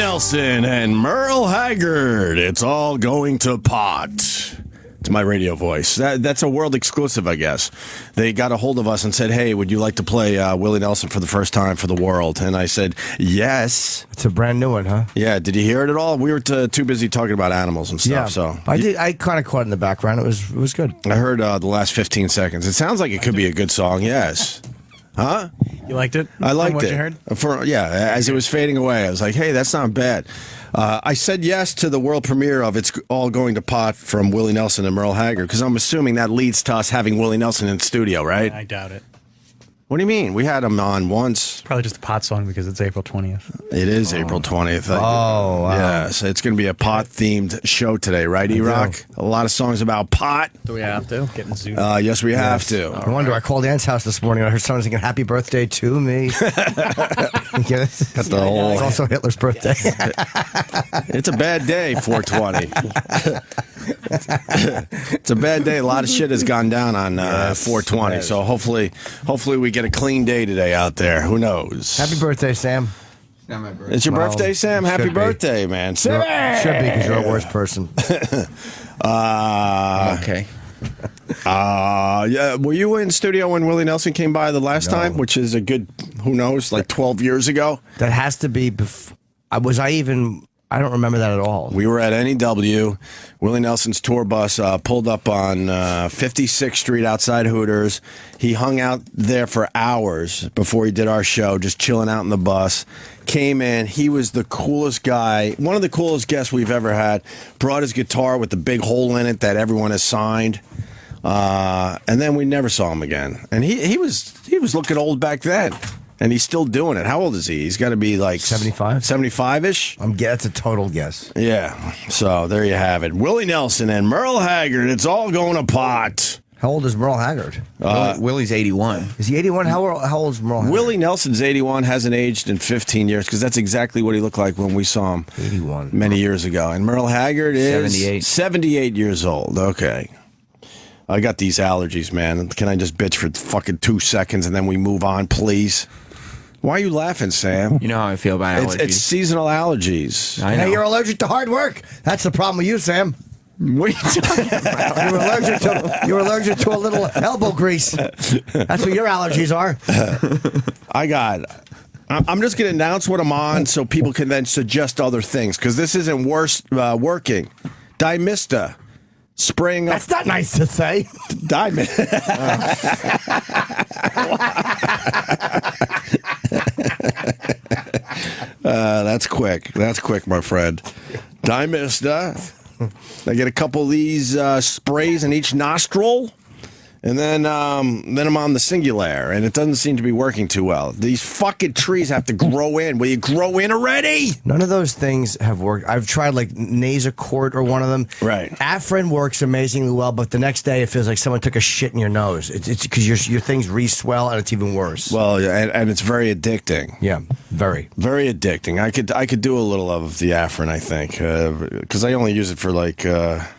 Nelson and Merle Haggard. It's all going to pot. It's my radio voice. That's a world exclusive, I guess. They got a hold of us and said, hey, would you like to play Willie Nelson for the first time for the world? And I said, yes. It's a brand new one, huh? Yeah. Did you hear it at all? We were too busy talking about animals and stuff. Yeah. So I did. I kind of caught it in the background. It was good. I heard the last 15 seconds. It sounds like it could be a good song. Yes. Huh? You liked it? I liked what it. You heard? As it was fading away, I was like, hey, that's not bad. I said yes to the world premiere of It's All Going to Pot from Willie Nelson and Merle Haggard, because I'm assuming that leads to us having Willie Nelson in the studio, right? I doubt it. What do you mean? We had him on once. Probably just a pot song because it's April 20th. It is April 20th. Oh, wow. Yeah, so it's going to be a pot-themed show today, right, E-Rock? A lot of songs about pot. Do we have to? Getting zoomed. Yes, we have to. I wonder. I called Ann's house this morning and I heard someone singing "Happy Birthday to Me." Get it? Got the whole... It's also Hitler's birthday. It's a bad day, 420. It's a bad day. A lot of shit has gone down on 420. So hopefully we get a clean day today out there. Who knows? Happy birthday, Sam. It's not my birthday. It's your birthday, Sam? Happy birthday, man. Should be because you're a worse person. Okay. Yeah. Were you in studio when Willie Nelson came by the last time? Which is a good, who knows, like 12 years ago? That has to be before. I don't remember that at all. We were at NEW. Willie Nelson's tour bus pulled up on 56th Street outside Hooters. He hung out there for hours before he did our show, just chilling out in the bus. Came in. He was the coolest guy, one of the coolest guests we've ever had. Brought his guitar with the big hole in it that everyone has signed. And then we never saw him again. And he was looking old back then. And he's still doing it. How old is he? He's got to be like 75? 75-ish? That's a total guess. Yeah. So there you have it. Willie Nelson and Merle Haggard. It's all going to pot. How old is Merle Haggard? Willie's 81. Is he 81? How old is Merle Haggard? Willie Nelson's 81, hasn't aged in 15 years, because that's exactly what he looked like when we saw him 81 many years ago. And Merle Haggard is 78 years old. Okay. I got these allergies, man. Can I just bitch for fucking 2 seconds and then we move on, please? Why are you laughing, Sam? You know how I feel about allergies. It's seasonal allergies. I know. Hey, you're allergic to hard work. That's the problem with you, Sam. What are you talking about? You're allergic to a little elbow grease. That's what your allergies are. I'm just going to announce what I'm on so people can then suggest other things, because this isn't working. Dimista. Spraying up. That's not nice to say. Diamond. That's quick. That's quick, my friend. Dimista. I get a couple of these sprays in each nostril. And then I'm on the Singular, and it doesn't seem to be working too well. These fucking trees have to grow in. Will you grow in already? None of those things have worked. I've tried like Nasacort or one of them. Right. Afrin works amazingly well, but the next day it feels like someone took a shit in your nose. It's because your things re-swell, and it's even worse. Well, and it's very addicting. Yeah, very. Very addicting. I could do a little of the Afrin, I think, because I only use it for like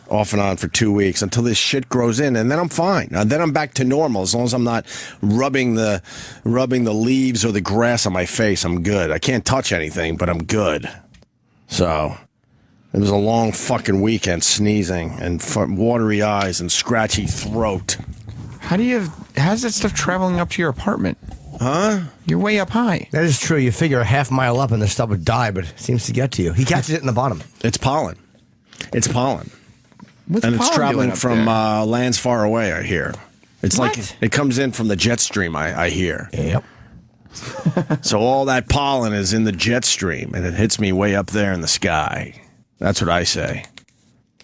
off and on for 2 weeks until this shit grows in, and then I'm fine. Then I'm back to normal. As long as I'm not rubbing the leaves or the grass on my face, I'm good. I can't touch anything, but I'm good. So it was a long fucking weekend, sneezing and watery eyes and scratchy throat. How's that stuff traveling up to your apartment? Huh? You're way up high. That is true. You figure a half mile up and the stuff would die, but it seems to get to you. He catches it in the bottom. It's pollen. It's pollen. What's And it's pollen traveling doing up from there? lands far away, I hear. It's What? like it comes in from the jet stream, I hear. Yep. So all that pollen is in the jet stream, and it hits me way up there in the sky. That's what I say.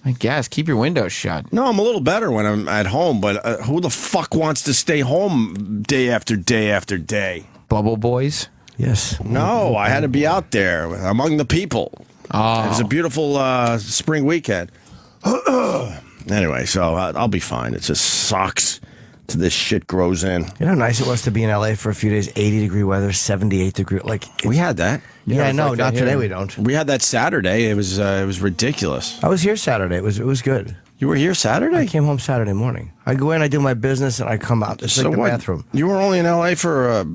I guess. Keep your windows shut. No, I'm a little better when I'm at home, but who the fuck wants to stay home day after day after day? Bubble boys? Yes. No, I had to be out there among the people. Oh. It was a beautiful spring weekend. Anyway, so I'll be fine. It just sucks till this shit grows in. You know how nice it was to be in LA for a few days? 80-degree weather, 78-degree. Like We had that. yeah, it's no, like not that today. here. We don't. We had that Saturday. It was ridiculous. I was here Saturday. It was good. You were here I Saturday? came home Saturday morning. I go in, I do my business, and I come out. It's like the what? bathroom. You were only in L.A. for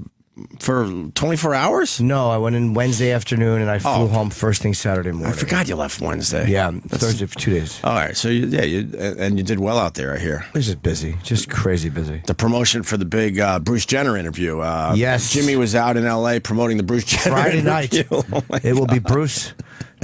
for 24 hours? No, I went in Wednesday afternoon and I flew home first thing Saturday morning. I forgot you left Wednesday. Yeah, Thursday for 2 days. All right, so you did well out there, I hear. It was just busy, just crazy busy. The promotion for the big Bruce Jenner interview. Yes. Jimmy was out in L.A. promoting the Bruce Jenner Friday interview. night. It will be Bruce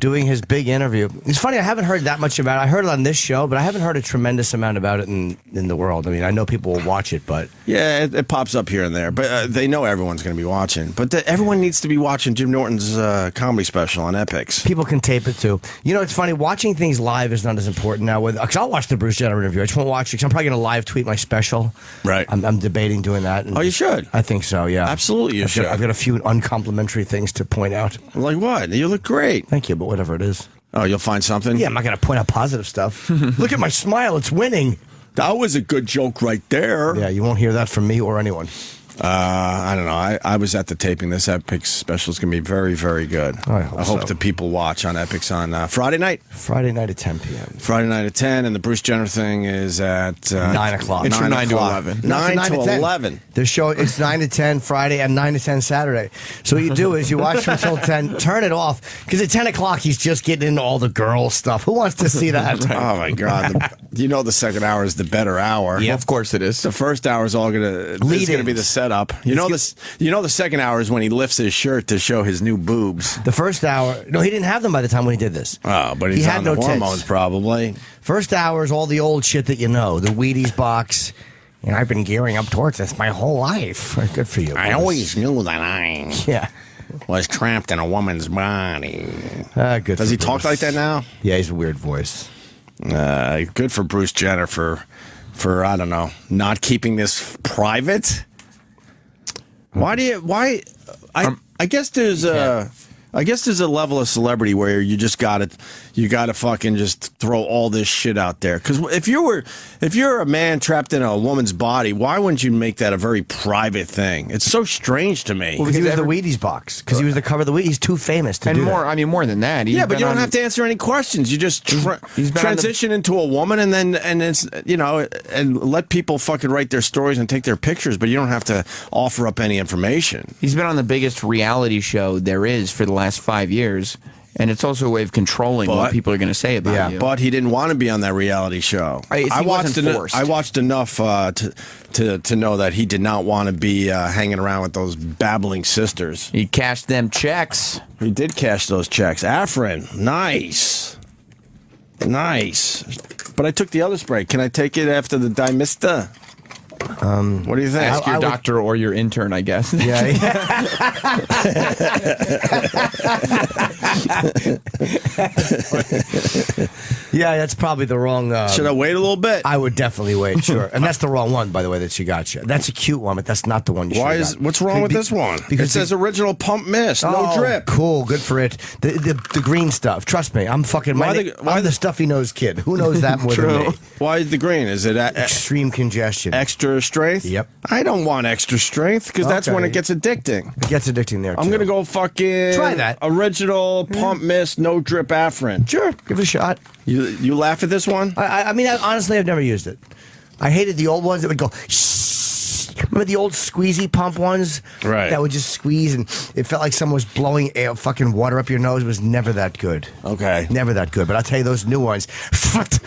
doing his big interview. It's funny, I haven't heard that much about it. I heard it on this show, but I haven't heard a tremendous amount about it in the world. I mean, I know people will watch it, but... Yeah, it pops up here and there, but they know everyone's going to be watching. But everyone needs to be watching Jim Norton's comedy special on Epix. People can tape it too. You know, it's funny, watching things live is not as important now. Because I'll watch the Bruce Jenner interview. I just won't watch it because I'm probably going to live tweet my special. Right. I'm debating doing that. Oh, you should. I think so, yeah. Absolutely you should. I've got a few uncomplimentary things to point out. Like what? You look great. Thank you, but whatever it is. Oh, you'll find something? Yeah, I'm not going to point out positive stuff. Look at my smile. It's winning. That was a good joke right there. Yeah, you won't hear that from me or anyone. I don't know. I was at the taping. This Epix special is going to be very, very good. I hope so. the people watch on Epix on Friday night. Friday night at 10 p.m. Friday night at 10, and the Bruce Jenner thing is at 9 o'clock. It's from 9 to o'clock. 11. 9 No, to 10. 11. The show, it's 9 to 10 Friday and 9 to 10 Saturday. So what you do is you watch from until 10, turn it off, because at 10 o'clock he's just getting into all the girl stuff. Who wants to see that? Oh, my God. The second hour is the better hour. Well, of course it is. The first hour is all going to be the setup. The second hour is when he lifts his shirt to show his new boobs. The first hour, no, he didn't have them by the time when he did this. Oh, but he's he had on no the hormones tits. probably. First hour is all the old shit that you know, the Wheaties box. And I've been gearing up towards this my whole life. Good for you. I always knew that I Yeah. was trapped in a woman's body. Good. Does for he talk Bruce. like that now? Yeah, he's a weird voice. Good for Bruce Jenner for I don't know, not keeping this private. I guess there's a level of celebrity where you just gotta fucking just throw all this shit out there. Because if you're a man trapped in a woman's body, why wouldn't you make that a very private thing? It's so strange to me. Well, because he was the Wheaties box. Because he was the cover of the Wheaties. He's too famous to do more. that. I mean, more than that. Yeah, but you don't have to answer any questions. You just transition into a woman, and it's and let people fucking write their stories and take their pictures. But you don't have to offer up any information. He's been on the biggest reality show there is for the last 5 years, and it's also a way of controlling what people are going to say about you. But he didn't want to be on that reality show. I watched enough to know that he did not want to be hanging around with those babbling sisters. He cashed them checks. He did cash those checks. Afrin, nice. But I took the other spray. Can I take it after the Dimista? What do you think? Ask your doctor or your intern, I guess. Yeah. Yeah, that's probably the wrong. Should I wait a little bit? I would definitely wait, sure. And that's the wrong one, by the way, that she got you. That's a cute one, but that's not the one you should have got. What's wrong with this one? Because it says original pump mist, no drip. Cool, good for it. The green stuff. Trust me, I'm fucking. I'm the stuffy nose kid. Who knows that more than me? Why is the green? Is it Extreme congestion. extra strength? Yep. I don't want extra strength because that's when Okay. it gets addicting. It gets addicting there. I'm gonna go fucking Try that. original pump mist, no drip Afrin. Sure, give it a shot. You laugh at this one? I mean, honestly, I've never used it. I hated the old ones that would go. Remember the old squeezy pump ones? Right. That would just squeeze, and it felt like someone was blowing fucking water up your nose. It was never that good. Okay. Never that good. But I'll tell you, those new ones, foot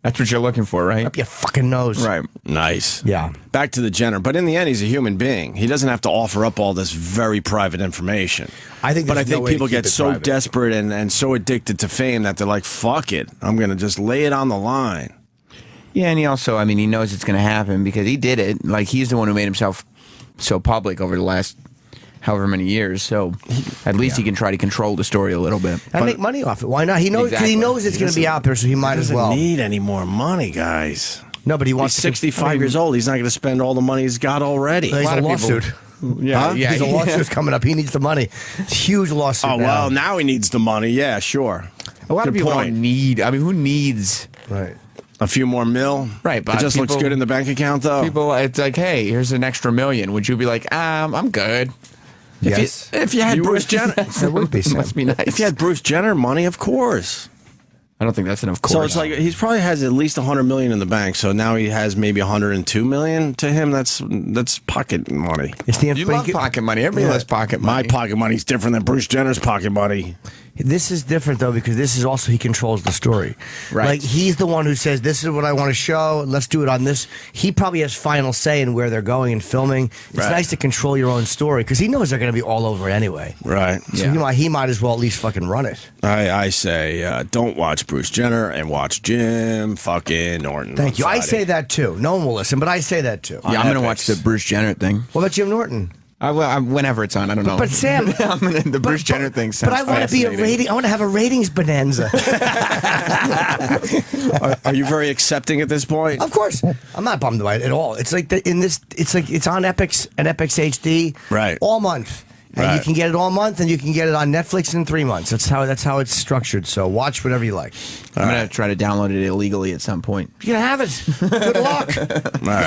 That's what you're looking for, right? up your fucking nose. Right. Nice. Yeah. Back to the Jenner. But in the end, he's a human being. He doesn't have to offer up all this very private information. I think But I there's no think way to people keep get it so private. desperate and so addicted to fame that they're like, fuck it. I'm going to just lay it on the line. Yeah, and he also, I mean, he knows it's going to happen because he did it. Like, he's the one who made himself so public over the last however many years. So at least he can try to control the story a little bit. And make money off it. Why not? He knows because Exactly. he knows it's going to be out there, so he might as Doesn't well. need any more money, guys. No, but he He's wants to 65 years old. He's not going to spend all the money he's got already. He's lot a of people- lawsuit. Yeah, Huh? yeah. He's a lawsuit's coming up. He needs the money. It's a huge lawsuit. Oh, now. well, now he needs the money. Yeah, sure. A lot of Good people point. don't need. I mean, who needs? Right. A few more mil. Right, but It just looks people- good in the bank account, though. People, it's like, hey, here's an extra $1 million. Would you be like, I'm good? Yes. If you had Bruce Jenner, That would be Must be nice. if you had Bruce Jenner money, of course. I don't think that's enough. So it's like he probably has at least 100 million in the bank. So now he has maybe 102 million to him. That's pocket money. It's the you love pocket money. Everybody loves pocket money. My pocket money is different than Bruce Jenner's pocket money. This is different though because this is also he controls the story. Right. Like he's the one who says this is what I want to show. Let's do it on this. He probably has final say in where they're going and filming. It's nice to control your own story because he knows they're going to be all over it anyway. Right. So he might as well at least fucking run it. I say don't watch Bruce Jenner and watch Jim fucking Norton. Thank you. I say that too. No one will listen, but I say that too. Yeah, I'm going to watch the Bruce Jenner thing. What about Jim Norton? Whenever it's on, I don't know. But Sam, the Bruce Jenner thing sounds But I want to be a rating. I want to have a ratings bonanza. Are you very accepting at this point? Of course, I'm not bummed by it at all. It's like it's on Epix and Epix HD, right, all month, and you can get it all month, and you can get it on Netflix in 3 months. That's how it's structured. So watch whatever you like. I'm gonna try to download it illegally at some point. You're gonna have it. Good luck.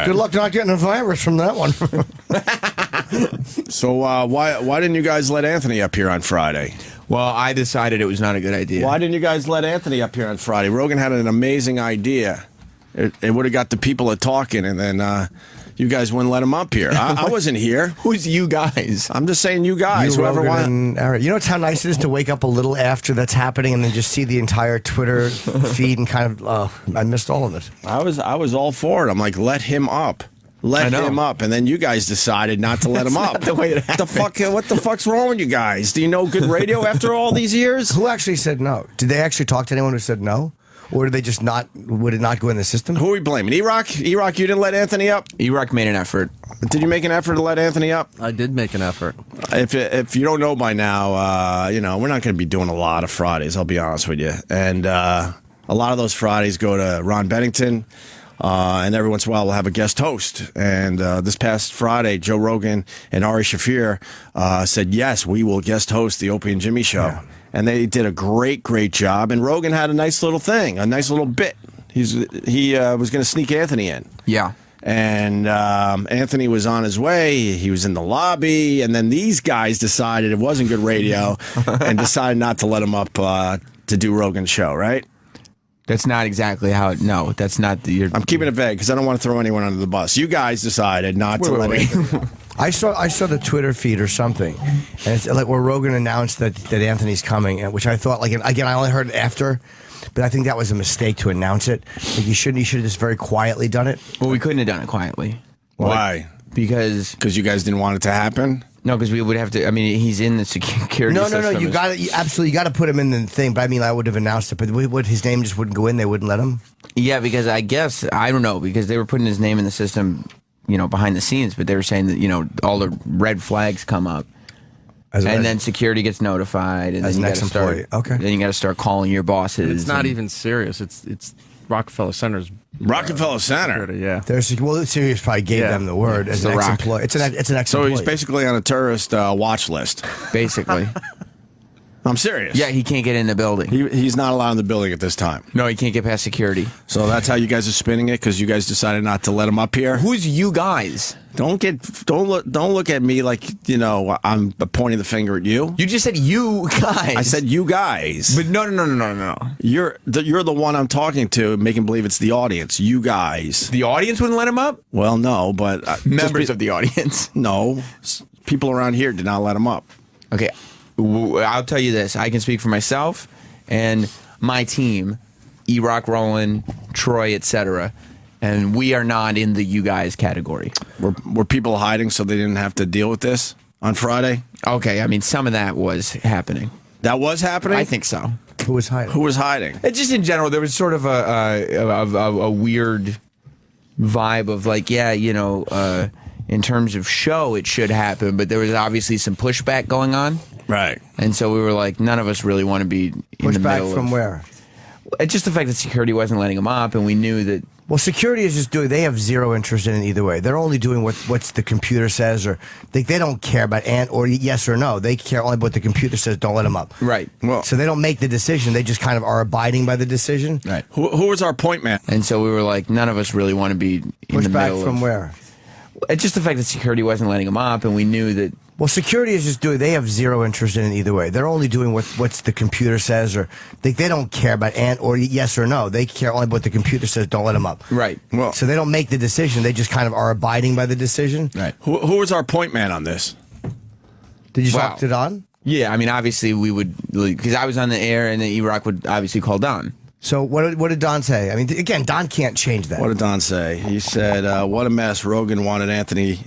Good luck not getting a virus from that one. So why didn't you guys let Anthony up here on Friday? Well, I decided it was not a good idea. Why didn't you guys let Anthony up here on Friday? Rogan had an amazing idea. It would have got the people a talking, and then you guys wouldn't let him up here. I wasn't here. Who's you guys? I'm just saying you guys. Whoever wanted. You know how nice it is to wake up a little after that's happening and then just see the entire Twitter feed and kind of, I missed all of it. I was all for it. I'm like, let him up. Let him up, and then you guys decided not to let him up. The way it happened. What the fuck's wrong with you guys? Do you know good radio after all these years? Who actually said no? Did they actually talk to anyone who said no? Or did they just not? Would it not go in the system? Who are we blaming? E-Rock? E-Rock, you didn't let Anthony up? E-Rock made an effort. Did you make an effort to let Anthony up? I did make an effort. If you don't know by now, we're not going to be doing a lot of Fridays, I'll be honest with you. And a lot of those Fridays go to Ron Bennington. And every once in a while, we'll have a guest host. And this past Friday, Joe Rogan and Ari Shaffir said, yes, we will guest host the Opie and Jimmy show. Yeah. And they did a great job. And Rogan had a nice little thing, a nice little bit. He was going to sneak Anthony in. Yeah. And Anthony was on his way. He was in the lobby. And then these guys decided it wasn't good radio and decided not to let him up to do Rogan's show, right? That's not exactly how it. No, that's not the. I'm keeping it vague because I don't want to throw anyone under the bus. You guys decided not to let it. I saw the Twitter feed or something, and it's like where Rogan announced that Anthony's coming, and which I thought, like, again, I only heard it after, but I think that was a mistake to announce it. Like he should have just very quietly done it. Well, we couldn't have done it quietly. Why? Because you guys didn't want it to happen. No, because we would have to. I mean, he's in the security. No. You absolutely got to put him in the thing. But I mean, I would have announced it. But his name just wouldn't go in. They wouldn't let him. Yeah, because I guess I don't know because they were putting his name in the system, behind the scenes. But they were saying that all the red flags come up, and then security gets notified, and as then you next employee. Okay. Then you got to start calling your bosses. It's not even serious. It's Rockefeller Center's. Rockefeller Center. Yeah. Sirius probably gave them the word as an ex-employee. It's an ex-employee. So he's basically on a terrorist watch list. Basically. I'm serious. Yeah, he can't get in the building. He's not allowed in the building at this time. No, he can't get past security. So that's how you guys are spinning it because you guys decided not to let him up here. Who's you guys? Don't look at me like I'm pointing the finger at you. You just said you guys. I said you guys. But no. You're the one I'm talking to, making believe it's the audience. You guys. The audience wouldn't let him up? Well, no, but members of the audience. No, people around here did not let him up. Okay. I'll tell you this. I can speak for myself and my team, E-Rock, Roland, Troy, etc. And we are not in the you guys category. Were people hiding so they didn't have to deal with this on Friday? Okay, I mean, some of that was happening. That was happening? I think so. Who was hiding? Who was hiding? Just in general, there was sort of a weird vibe of like, in terms of show, it should happen, but there was obviously some pushback going on. Right. And so we were like, none of us really want to be in the middle. Pushback from where? Just the fact that security wasn't letting them up, and we knew that. Well, security is just they have zero interest in it either way. They're only doing what's the computer says, or they don't care about or yes or no. They care only about what the computer says. Don't let them up. Right. Well, so they don't make the decision. They just kind of are abiding by the decision. Right. Who was our point man? And so we were like, none of us really want to be in the middle. Pushback from where? It's just the fact that security wasn't letting him up, and we knew that. Well, security is just doing. They have zero interest in it either way. They're only doing what's the computer says, or they don't care about or yes or no. They care only about what the computer says. Don't let them up. Right. Well, So they don't make the decision. They just kind of are abiding by the decision. Right. who was our point man on this? Did you Wow. talk to Don? Yeah, I mean, obviously we would, because I was on the air, and then E-Rock would obviously call Don. So what did Don say? I mean, again, Don can't change that. What did Don say? He said, what a mess. Rogan wanted Anthony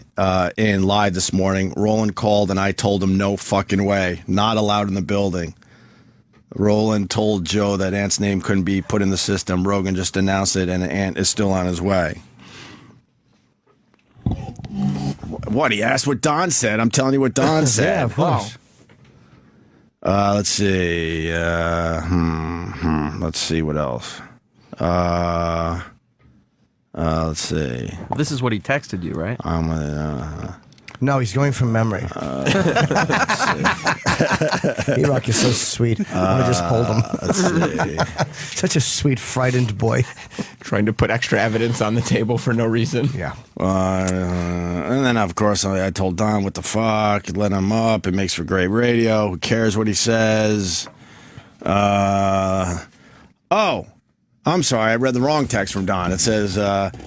in live this morning. Roland called, and I told him no fucking way. Not allowed in the building. Roland told Joe that Ant's name couldn't be put in the system. Rogan just announced it, and Ant is still on his way. What? He asked what Don said. I'm telling you what Don said. Yeah, of course. Let's see. Let's see what else. Let's see. This is what he texted you, right? I'm gonna. No, he's going from memory. E-Rock is so sweet. I just pulled him. Let's see. Such a sweet, frightened boy. Trying to put extra evidence on the table for no reason. Yeah. And then, of course, I told Don, what the fuck? Let him up. It makes for great radio. Who cares what he says? Oh, I'm sorry. I read the wrong text from Don. It says,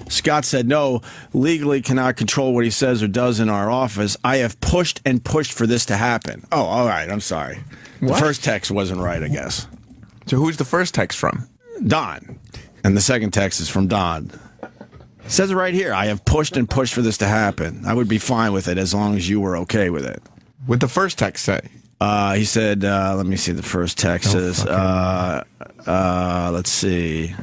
Scott said, no, legally cannot control what he says or does in our office. I have pushed and pushed for this to happen. Oh, all right. I'm sorry. What? The first text wasn't right, I guess. So who's the first text from? Don. And the second text is from Don. It says it right here. I have pushed and pushed for this to happen. I would be fine with it as long as you were okay with it. What'd the first text say? He said, let me see the first text says, let's see.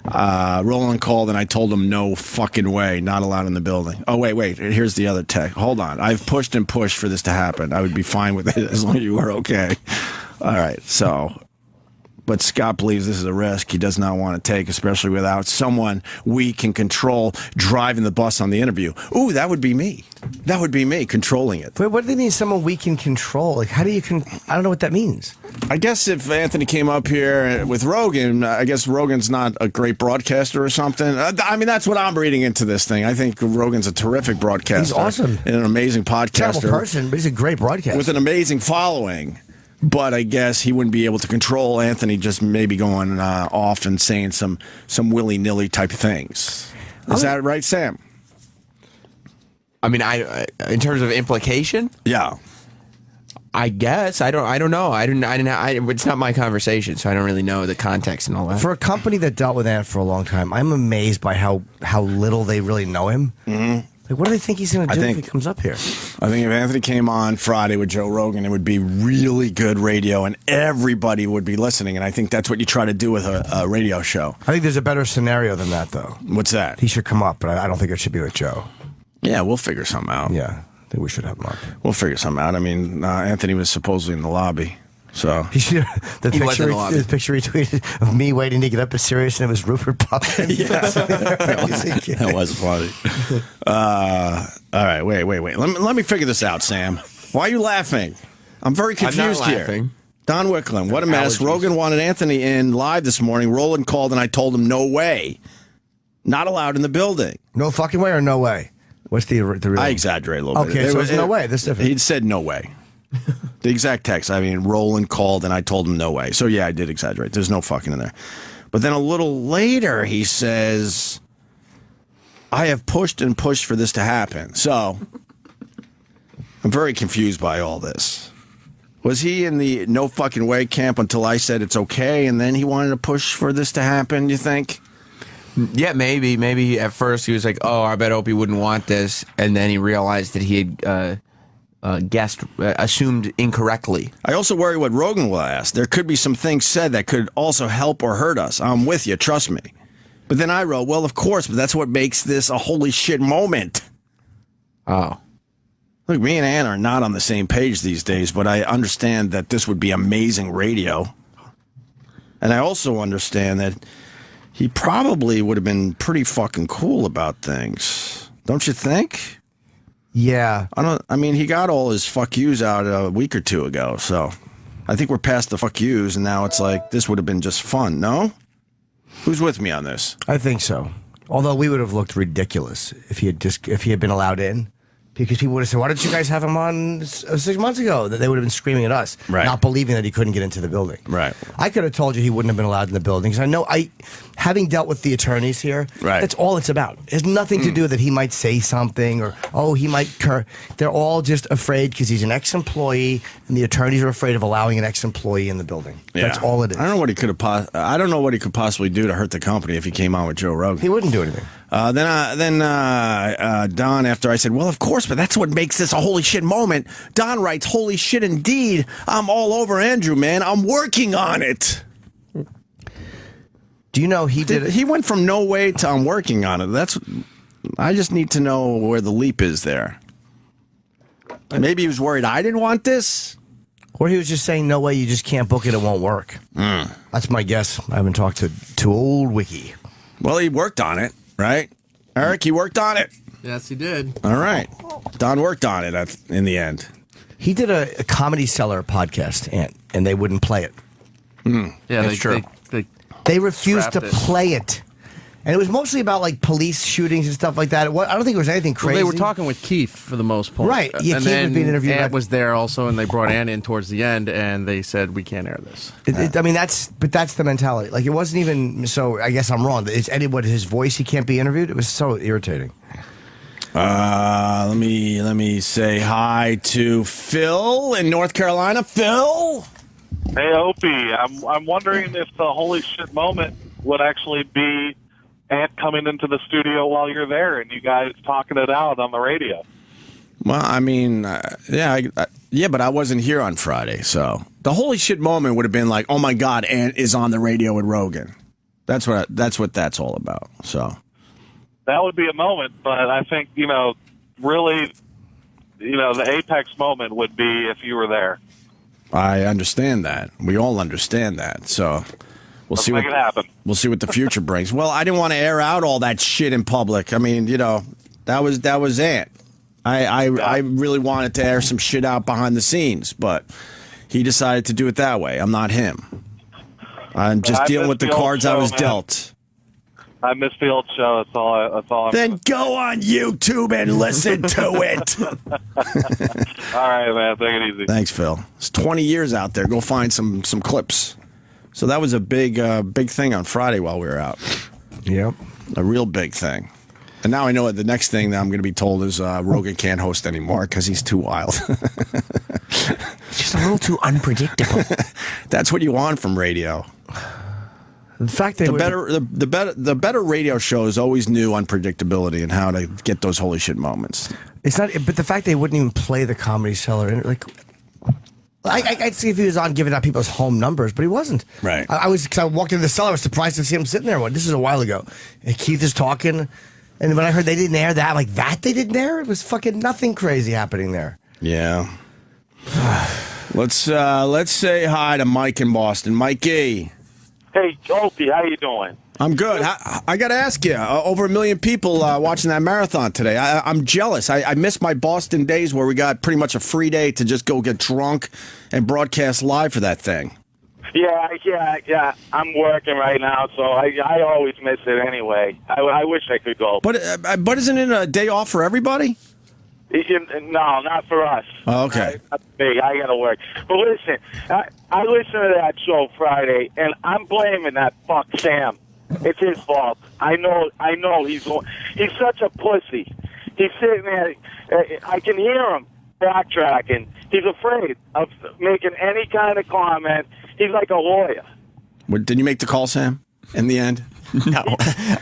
Roland called and I told him no fucking way, not allowed in the building. Oh, wait, here's the other text. Hold on. I've pushed and pushed for this to happen. I would be fine with it as long as you were okay. All right, so... But Scott believes this is a risk he does not want to take, especially without someone we can control driving the bus on the interview. Ooh, that would be me. That would be me controlling it. Wait, what do they mean someone we can control? Like, how do you I don't know what that means. I guess if Anthony came up here with Rogan, I guess Rogan's not a great broadcaster or something. I mean, that's what I'm reading into this thing. I think Rogan's a terrific broadcaster. He's awesome. And an amazing podcaster. Terrible person, but he's a great broadcaster. With an amazing following. But I guess he wouldn't be able to control Anthony just maybe going off and saying some willy-nilly type things. Is that right, Sam? I mean, in terms of implication, Yeah. I guess I don't know. It's not my conversation, so I don't really know the context and all that. For a company that dealt with Ant for a long time, I'm amazed by how little they really know him. Mm-hmm. Like, what do they think he's going to do if he comes up here? I think if Anthony came on Friday with Joe Rogan, it would be really good radio and everybody would be listening. And I think that's what you try to do with a radio show. I think there's a better scenario than that, though. What's that? He should come up, but I don't think it should be with Joe. Yeah, we'll figure something out. Yeah, I think we should have him up. We'll figure something out. I mean, Anthony was supposedly in the lobby. So He should, the He was in picture the lobby. the picture he tweeted of me waiting to get up is serious, and it was Rupert Puffin. that was funny. All right, wait. Let me figure this out, Sam. Why are you laughing? I'm very I'm not confused here. laughing. Don Wicklund, what a mess. Allergies. Rogan wanted Anthony in live this morning. Roland called and I told him no way. Not allowed in the building. No fucking way or no way? What's the real? I exaggerated a little bit. Okay, so it's no way. That's different. He'd said no way. The exact text. I mean, Roland called and I told him no way. So yeah, I did exaggerate. There's no fucking in there. But then a little later, he says, I have pushed and pushed for this to happen. So I'm very confused by all this. Was he in the no fucking way camp until I said it's okay, and then he wanted to push for this to happen, you think? Yeah, maybe. Maybe at first he was like, "Oh, I bet Opie wouldn't want this," and then he realized that he had assumed incorrectly. I also worry what Rogan will ask. There could be some things said that could also help or hurt us. I'm with you, trust me. But then I wrote, well, of course, but that's what makes this a holy shit moment. Oh. Look, me and Ann are not on the same page these days, but I understand that this would be amazing radio. And I also understand that he probably would have been pretty fucking cool about things. Don't you think? Yeah. I mean, he got all his fuck yous out a week or two ago, so I think we're past the fuck yous, and now it's like, this would have been just fun, no? Who's with me on this? I think so. Although we would have looked ridiculous if he had been allowed in. Because people would have said, why didn't you guys have him on 6 months ago? That they would have been screaming at us, Right. not believing that he couldn't get into the building. Right. I could have told you he wouldn't have been allowed in the building. Because I know, having dealt with the attorneys here, Right. that's all it's about. It has nothing to do that he might say something or, he might They're all just afraid because he's an ex-employee, and the attorneys are afraid of allowing an ex-employee in the building. That's all it is. I don't know what he could have. I don't know what he could possibly do to hurt the company if he came on with Joe Rogan. He wouldn't do anything. Then Don, after I said, well, of course, but that's what makes this a holy shit moment. Don writes, holy shit, indeed. I'm all over Andrew, man. I'm working on it. Do you know he did it? He went from no way to I'm working on it. I just need to know where the leap is there. Maybe he was worried I didn't want this. Or he was just saying, no way, you just can't book it, it won't work. That's my guess. I haven't talked to old Wiki. Well, he worked on it, right? Eric, he worked on it. Yes, he did. All right. Don worked on it in the end. He did a Comedy Cellar podcast, and they wouldn't play it. Yeah, That's true. They refused to Scrapped it. play it. And it was mostly about like police shootings and stuff like that. I don't think it was anything Well, crazy. they were talking with Keith for the most part. Right, yeah, and Keith then was being interviewed Ant by- was there also, and they brought Ant in towards the end, and they said, we can't air this. I mean, that's the mentality. Like, it wasn't even, so I guess I'm wrong. It's Eddie, his voice, he can't be interviewed? It was so irritating. Let me say hi to Phil in North Carolina. Phil? Hey, Opie, I'm wondering if the holy shit moment would actually be Ant coming into the studio while you're there and you guys talking it out on the radio. Well, I mean, yeah, but I wasn't here on Friday, so the holy shit moment would have been like, oh my God, Ant is on the radio with Rogan. That's what that's all about. So That would be a moment, but I think, really, the apex moment would be if you were there. I understand that. We all understand that. So Let's make it happen. We'll see what the future brings. Well, I didn't want to air out all that shit in public. I mean, that was Ant. I really wanted to air some shit out behind the scenes, but he decided to do it that way. I'm not him. I'm just dealing with the cards I was dealt. I missed the old show. That's all. Then go on YouTube and listen to it. All right, man. Take it easy. Thanks, Phil. It's 20 years out there. Go find some clips. So that was a big thing on Friday while we were out. Yep. A real big thing. And now I know the next thing that I'm going to be told is Rogan can't host anymore because he's too wild. Just a little too unpredictable. That's what you want from radio. The fact they The better radio shows always knew unpredictability and how to get those holy shit moments. It's not, but the fact they wouldn't even play the Comedy Cellar, like, I'd see if he was on giving out people's home numbers, but he wasn't. Right. Because I walked into the cellar, I was surprised to see him sitting there. This is a while ago. And Keith is talking, and when I heard they didn't air that, I'm like, that they didn't air? It was fucking nothing crazy happening there. Yeah. Let's say hi to Mike in Boston. Mikey. Hey, Opie, how you doing? I'm good. I got to ask you, over 1 million people watching that marathon today. I'm jealous. I missed my Boston days where we got pretty much a free day to just go get drunk and broadcast live for that thing. Yeah. I'm working right now, so I always miss it anyway. I wish I could go. But isn't it a day off for everybody? No, not for us. Oh, okay. Not me. I got to work. But listen, I listened to that show Friday, and I'm blaming that fuck Sam. It's his fault. I know. He's such a pussy. He's sitting there. I can hear him backtracking. He's afraid of making any kind of comment. He's like a lawyer. Did you make the call, Sam, in the end? No.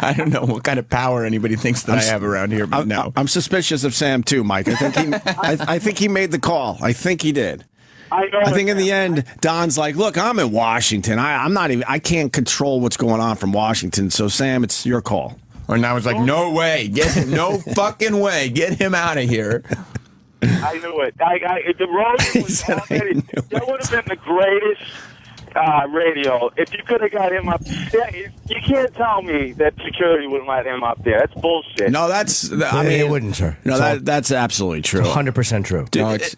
I don't know what kind of power anybody thinks that I have around here, but no. I'm suspicious of Sam, too, Mike. I think he made the call. I think he did. I think in the end, Don's like, look, I'm in Washington. I can't control what's going on from Washington. So, Sam, it's your call. Or now it's like, no way. No fucking way. Get him out of here. I knew it. The road was already, that would have been the greatest radio. If you could have got him up, you can't tell me that security wouldn't let him up there. That's bullshit. No, that's. I mean, it wouldn't, sir. No, that's absolutely true. 100% true. Dude, No, it's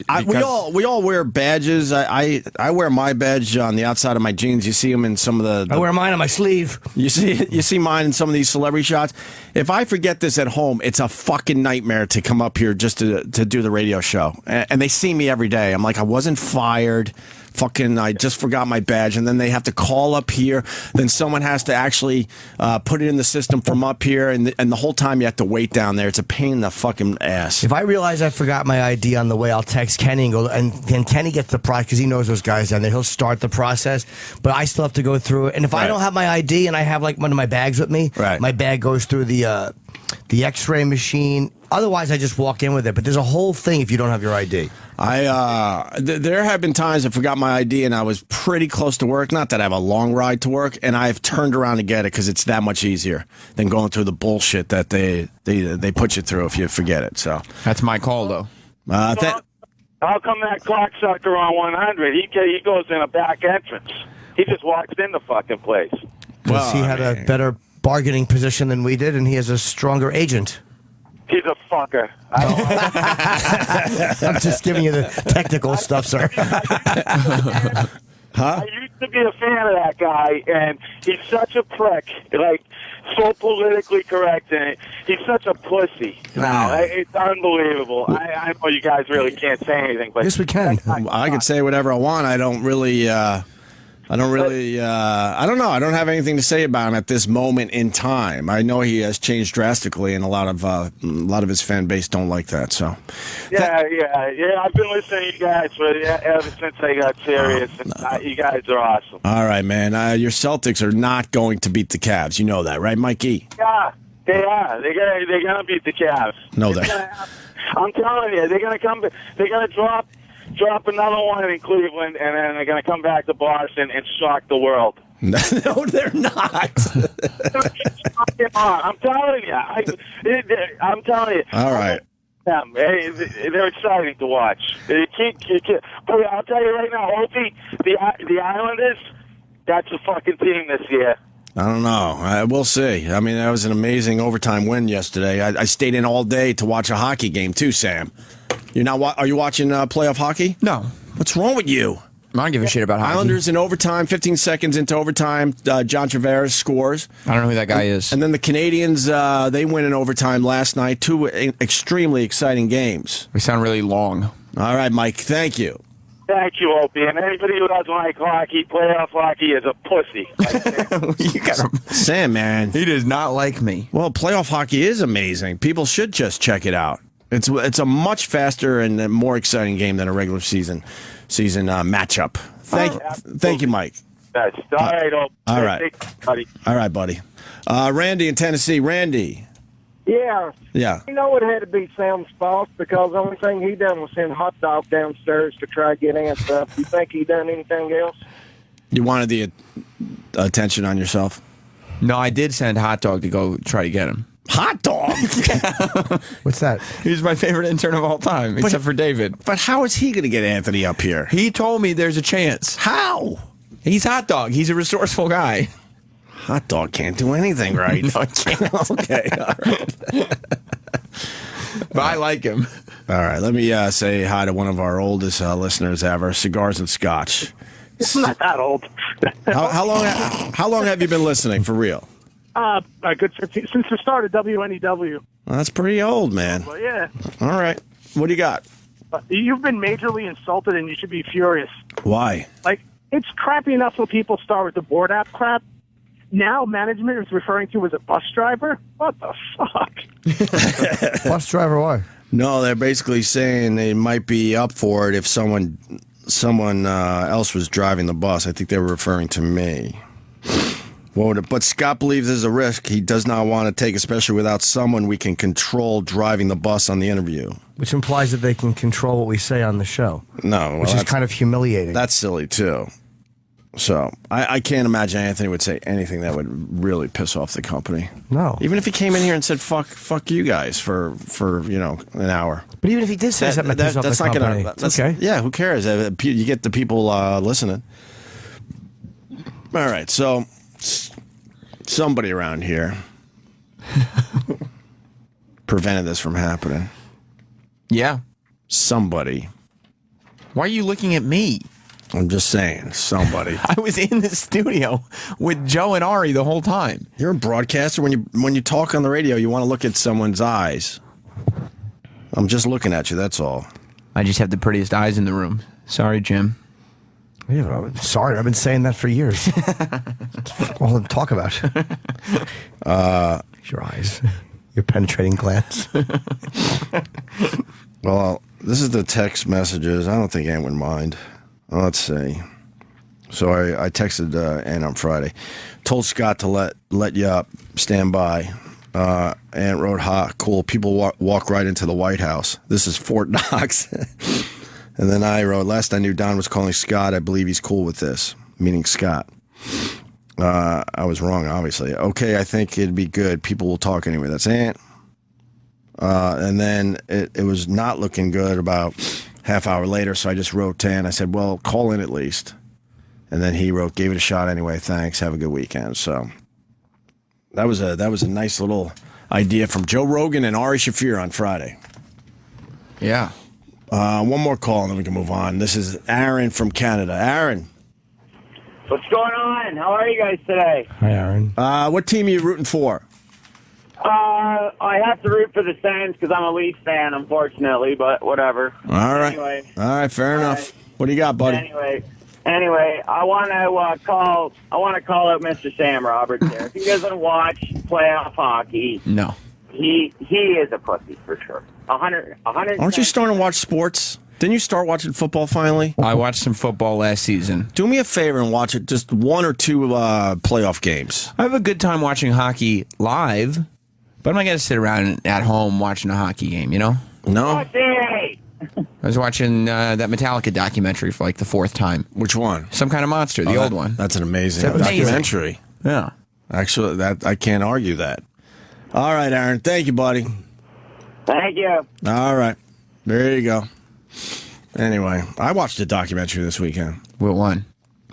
we all wear badges. I wear my badge on the outside of my jeans. You see them in some of the I wear mine on my sleeve. You see mine in some of these celebrity shots. If I forget this at home, it's a fucking nightmare to come up here just to do the radio show. And they see me every day. I'm like, I wasn't fired. Fucking, I just forgot my badge, and then they have to call up here. Then someone has to actually put it in the system from up here, and the whole time you have to wait down there. It's a pain in the fucking ass. If I realize I forgot my ID on the way, I'll text Kenny and go, and then Kenny gets the process because he knows those guys down there. He'll start the process, but I still have to go through it. And if I don't have my ID and I have like one of my bags with me, my bag goes through the X-ray machine. Otherwise, I just walk in with it. But there's a whole thing if you don't have your ID. There have been times I forgot my ID and I was pretty close to work. Not that I have a long ride to work, and I've turned around to get it because it's that much easier than going through the bullshit that they put you through if you forget it. So that's my call, though. How come that cocksucker on 100? He goes in a back entrance. He just walks in the fucking place. Because he had a better bargaining position than we did, and he has a stronger agent. He's a fucker. I'm just giving you the technical stuff, sir. I used to be a fan of that guy, and he's such a prick. Like, so politically correct, and he's such a pussy. Now, it's unbelievable. I know you guys really can't say anything, but yes, we can. I can say whatever I want. I don't know. I don't have anything to say about him at this moment in time. I know he has changed drastically, and a lot of his fan base don't like that. So, yeah. I've been listening to you guys ever since I got serious. You guys are awesome. All right, man. Your Celtics are not going to beat the Cavs. You know that, right, Mikey? Yeah, they are. They're gonna beat the Cavs. No, that. I'm telling you, they're gonna come. They're gonna drop another one in Cleveland, and then they're going to come back to Boston and shock the world. No, they're not. I'm telling you. I'm telling you. All right. They're exciting to watch. You can't, but I'll tell you right now, Opie, the Islanders, that's a fucking team this year. I don't know. We'll see. I mean, that was an amazing overtime win yesterday. I stayed in all day to watch a hockey game, too, Sam. Are you watching playoff hockey? No. What's wrong with you? I don't give a shit about hockey. Islanders in overtime, 15 seconds into overtime, John Tavares scores. I don't know who that guy is. And then the Canadians, they win in overtime last night. Two extremely exciting games. We sound really long. All right, Mike, thank you. Thank you, Opie. And anybody who doesn't like hockey, playoff hockey, is a pussy. You got him. Sam, man. He does not like me. Well, playoff hockey is amazing. People should just check it out. It's a much faster and more exciting game than a regular season matchup. Thank you, Mike. All right, Opie. All right. Buddy. All right, buddy. Randy in Tennessee. Randy. Yeah. Yeah. You know it had to be Sam's fault because the only thing he done was send hot dog downstairs to try to get in stuff. You think he done anything else? You wanted the attention on yourself? No, I did send Hot Dog to go try to get him. Hot dog? What's that? He's my favorite intern of all time, except for David. But how is he going to get Anthony up here? He told me there's a chance. How? He's Hot Dog. He's a resourceful guy. Hot dog can't do anything right. No, it can't. Okay, all right. But I like him. All right, let me say hi to one of our oldest listeners ever, Cigars and Scotch. It's not that old. How long have you been listening, for real? A good 15, since the start of WNEW. Well, that's pretty old, man. Well, yeah. All right. What do you got? You've been majorly insulted, and you should be furious. Why? Like, it's crappy enough when people start with the board app crap. Now management is referring to as a bus driver? What the fuck? Bus driver, why? No, they're basically saying they might be up for it if someone else was driving the bus. I think they were referring to me. But Scott believes there's a risk he does not want to take, especially without someone we can control driving the bus on the interview. Which implies that they can control what we say on the show. No. Which is kind of humiliating. That's silly, too. So, I can't imagine Anthony would say anything that would really piss off the company. No. Even if he came in here and said, fuck you guys for an hour. But even if he did say something that piss off the company, that's okay. Yeah, who cares? You get the people listening. All right, so somebody around here prevented this from happening. Yeah. Somebody. Why are you looking at me? I'm just saying, somebody. I was in the studio with Joe and Ari the whole time. You're a broadcaster. When you talk on the radio, you want to look at someone's eyes. I'm just looking at you, that's all. I just have the prettiest eyes in the room. Sorry, Jim. Yeah, I'm sorry, I've been saying that for years. All I'm talk about. Your eyes. Your penetrating glance. Well, this is the text messages. I don't think Ann would mind. Let's see. So I texted Ann on Friday. Told Scott to let you up. Stand by. Ann wrote, "Ha, cool. People walk right into the White House. This is Fort Knox." And then I wrote, "Last I knew, Don was calling Scott. I believe he's cool with this," meaning Scott. I was wrong, obviously. "Okay, I think it'd be good. People will talk anyway." That's Ann. And then it was not looking good about half hour later, so I just wrote to Ann. I said, "Well, call in at least." And then he wrote, "Gave it a shot anyway. Thanks. Have a good weekend." So that was a nice little idea from Joe Rogan and Ari Shaffir on Friday. Yeah. One more call and then we can move on. This is Aaron from Canada. Aaron. What's going on? How are you guys today? Hi, Aaron. What team are you rooting for? I have to root for the Sens because I'm a Leafs fan, unfortunately, but whatever. All right. Anyway. All right, fair enough. What do you got, buddy? Anyway, I want to call out Mr. Sam Roberts here. If he doesn't watch playoff hockey, No. he is a pussy for sure. 100. Aren't you starting to watch sports? Didn't you start watching football finally? I watched some football last season. Do me a favor and watch it just one or two playoff games. I have a good time watching hockey live, but I'm not going to sit around at home watching a hockey game, you know? No? Pussy! I was watching that Metallica documentary for like the fourth time. Which one? Some Kind of Monster, the old one. That's an amazing Amazing. documentary. Yeah. Actually, that I can't argue that. All right, Aaron. Thank you, buddy. Thank you. All right. There you go. Anyway, I watched a documentary this weekend. What one?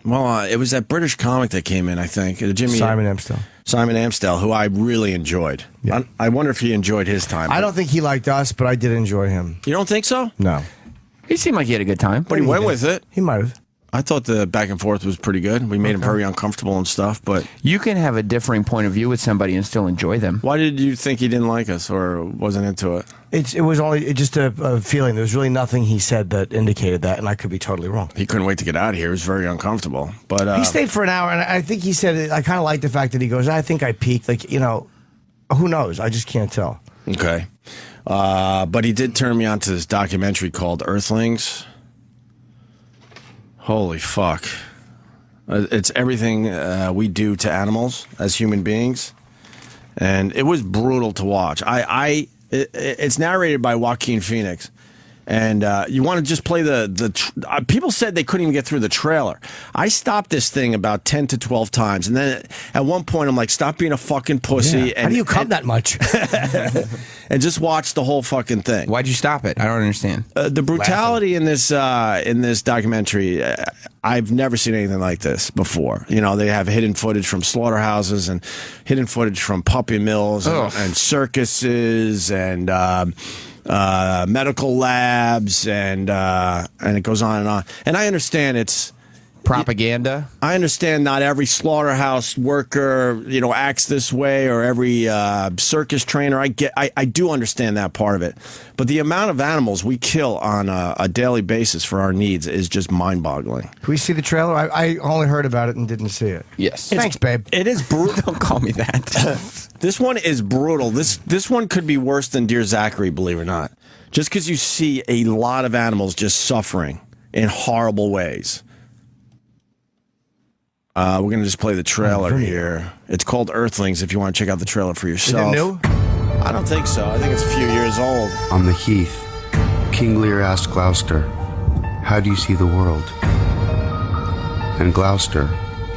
Well, it was that British comic that came in, I think. Simon Amstel. Simon Amstel, who I really enjoyed. Yeah. I wonder if he enjoyed his time. I don't think he liked us, but I did enjoy him. You don't think so? No. He seemed like he had a good time. But he went with it. He might have. I thought the back and forth was pretty good. We made him very uncomfortable and stuff, but You can have a differing point of view with somebody and still enjoy them. why did you think he didn't like us or wasn't into it? It was only just a feeling. There was really nothing he said that indicated that, and I could be totally wrong. He couldn't wait to get out of here. He was very uncomfortable. But He stayed for an hour, and I think he said, I kind of like the fact that he goes, I think I peaked. Like, you know, who knows? I just can't tell. okay. But he did turn me on to this documentary called Earthlings. Holy fuck. It's everything we do to animals as human beings. And it was brutal to watch. It's narrated by Joaquin Phoenix. And you want to just play people said they couldn't even get through the trailer. I stopped this thing about 10 to 12 times. And then at one point, I'm like, stop being a fucking pussy. How do you come that much? And just watch the whole fucking thing. Why'd you stop it? I don't understand. The brutality in this documentary, I've never seen anything like this before. You know, they have hidden footage from slaughterhouses and hidden footage from puppy mills and circuses and medical labs and it goes on and on. And I understand it's Propaganda? I understand not every slaughterhouse worker, you know, acts this way, or every circus trainer. I do understand that part of it. But the amount of animals we kill on a daily basis for our needs is just mind-boggling. Can we see the trailer? I only heard about it and didn't see it. Yes. Thanks, babe. It is brutal. Don't call me that. This one is brutal. This one could be worse than Dear Zachary, believe it or not. Just because you see a lot of animals just suffering in horrible ways. We're going to just play the trailer here. It's called Earthlings if you want to check out the trailer for yourself. Is it new? I don't think so. I think it's a few years old. On the heath, King Lear asked Gloucester, "How do you see the world?" And Gloucester,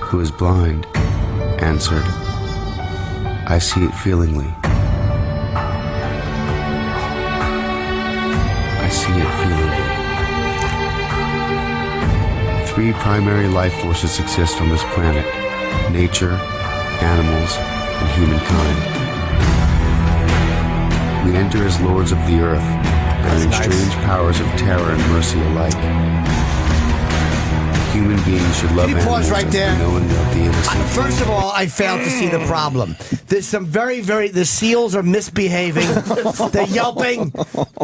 who is blind, answered, "I see it feelingly. I see it feelingly." Three primary life forces exist on this planet: nature, animals, and humankind. We enter as lords of the earth and exchange powers of terror and mercy alike. Human beings should love Can you animals pause right as there? the knowing of the innocent. First of all, I failed to see the problem. There's some the seals are misbehaving. They're yelping.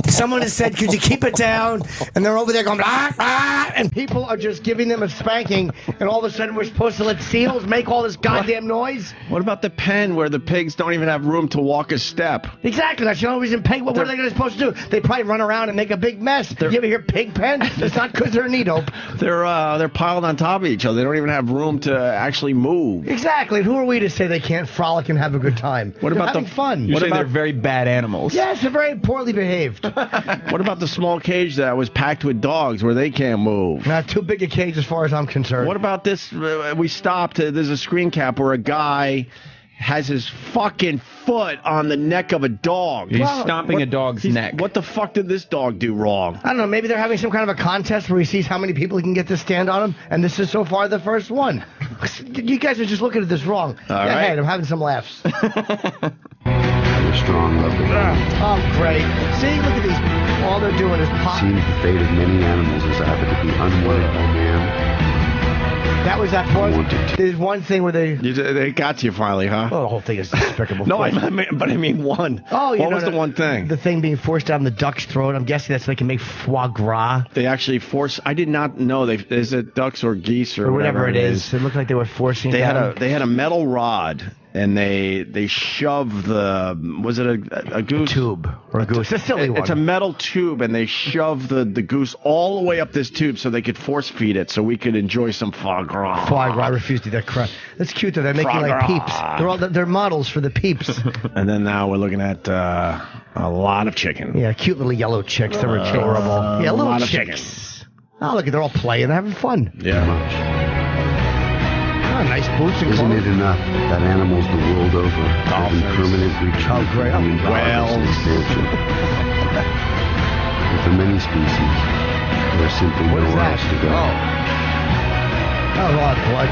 Someone has said, could you keep it down? And they're over there going, ah, ah, and people are just giving them a spanking, and all of a sudden we're supposed to let seals make all this goddamn noise? What about the pen where the pigs don't even have room to walk a step? Exactly. That's the only reason pig. What are they supposed to do? They probably run around and make a big mess. You ever hear pig pen? It's not because they're neat, Hope. They're piled on top of each other. They don't even have room to actually move. Exactly. And who are we to say they can't frolic and have a good time? What They're about having fun? You're saying they're very bad animals. Yes, they're very poorly behaved. What about the small cage that was packed with dogs where they can't move? Not too big a cage as far as I'm concerned. What about this? We stopped. There's a screen cap where a guy has his fucking foot on the neck of a dog. He's stomping a dog's neck. What the fuck did this dog do wrong? I don't know. Maybe they're having some kind of a contest where he sees how many people he can get to stand on him, and this is so far the first one. You guys are just looking at this wrong. Go ahead. I'm having some laughs. Have a strong love of animals. Oh, great. See, look at these. All they're doing is pop. Seems the fate of many animals is either to be unwanted by man. That was that part. There's one thing where They got to you finally, huh? Oh, the whole thing is despicable. No, I mean one. Oh, what was the one thing? The thing being forced down the duck's throat. I'm guessing that's so they can make foie gras. They actually force. I did not know. Is it ducks or geese or whatever it is. It looked like they were forcing. They down. had a metal rod. And they shove was it a goose? Tube or a goose? It's a silly one. It's a metal tube, and they shove the goose all the way up this tube so they could force feed it, so we could enjoy some foie gras. Foie gras. I refuse to eat that crap. That's cute though. They're making like peeps. They're models for the peeps. And then now we're looking at a lot of chicken. Yeah, cute little yellow chicks. They're adorable. Yeah, little lot of chicks. Oh, look, they're all playing. They're having fun. Yeah. Oh, nice boots and Isn't clothes. it enough that animals the world over have been permanently treated great. becoming Whales. substantial? And for many species, there's simply nowhere else to go. That was a lot of blood.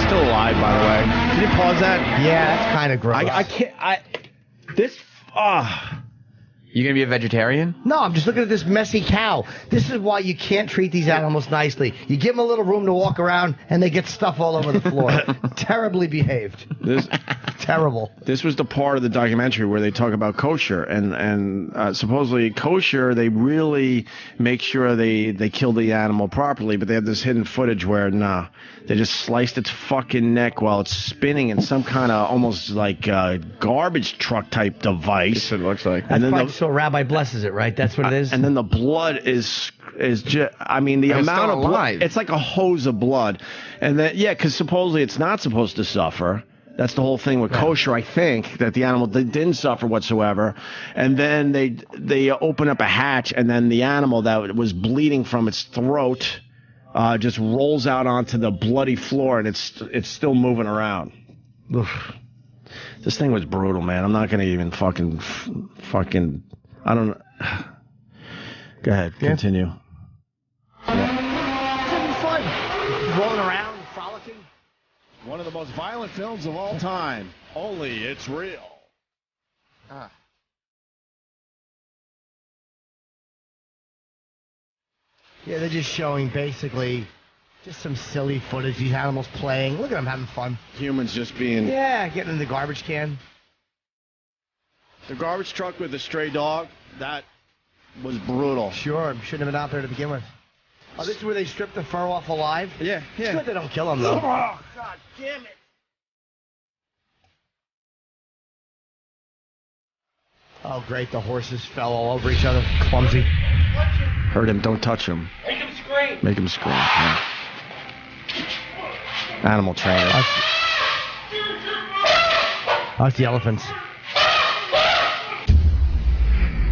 Still alive, by the way. Can you pause that? Yeah, that's kind of gross. I can't. This. You gonna be a vegetarian? No, I'm just looking at this messy cow. This is why you can't treat these animals nicely. You give them a little room to walk around, and they get stuff all over the floor. Terribly behaved. Terrible. This was the part of the documentary where they talk about kosher, and supposedly kosher, they really make sure they kill the animal properly, but they have this hidden footage where, they just sliced its fucking neck while it's spinning in some kind of almost like garbage truck type device. It looks like. That's probably so Rabbi blesses it, right? That's what it is? And then the blood is just, I mean, the amount of blood, it's like a hose of blood. And then, because supposedly it's not supposed to suffer. That's the whole thing with kosher, I think, that the animal didn't suffer whatsoever. And then they open up a hatch, and then the animal that was bleeding from its throat just rolls out onto the bloody floor, and it's still moving around. Oof. This thing was brutal, man. I'm not going to even fucking, I don't know. Go ahead, continue. Having fun. Rolling around, frolicking. One of the most violent films of all time. Only it's real. Yeah, they're just showing basically just some silly footage. These animals playing. Look at them having fun. Humans just being... Yeah, getting in the garbage can. The garbage truck with the stray dog, that was brutal. Sure, shouldn't have been out there to begin with. Oh, this is where they strip the fur off alive? Yeah. It's good they don't kill them, though. Oh, God damn it. Oh, great. The horses fell all over each other. Clumsy. Hurt him. Don't touch him. Make him scream. Make him scream. Yeah. Animal trainer. That's the elephants.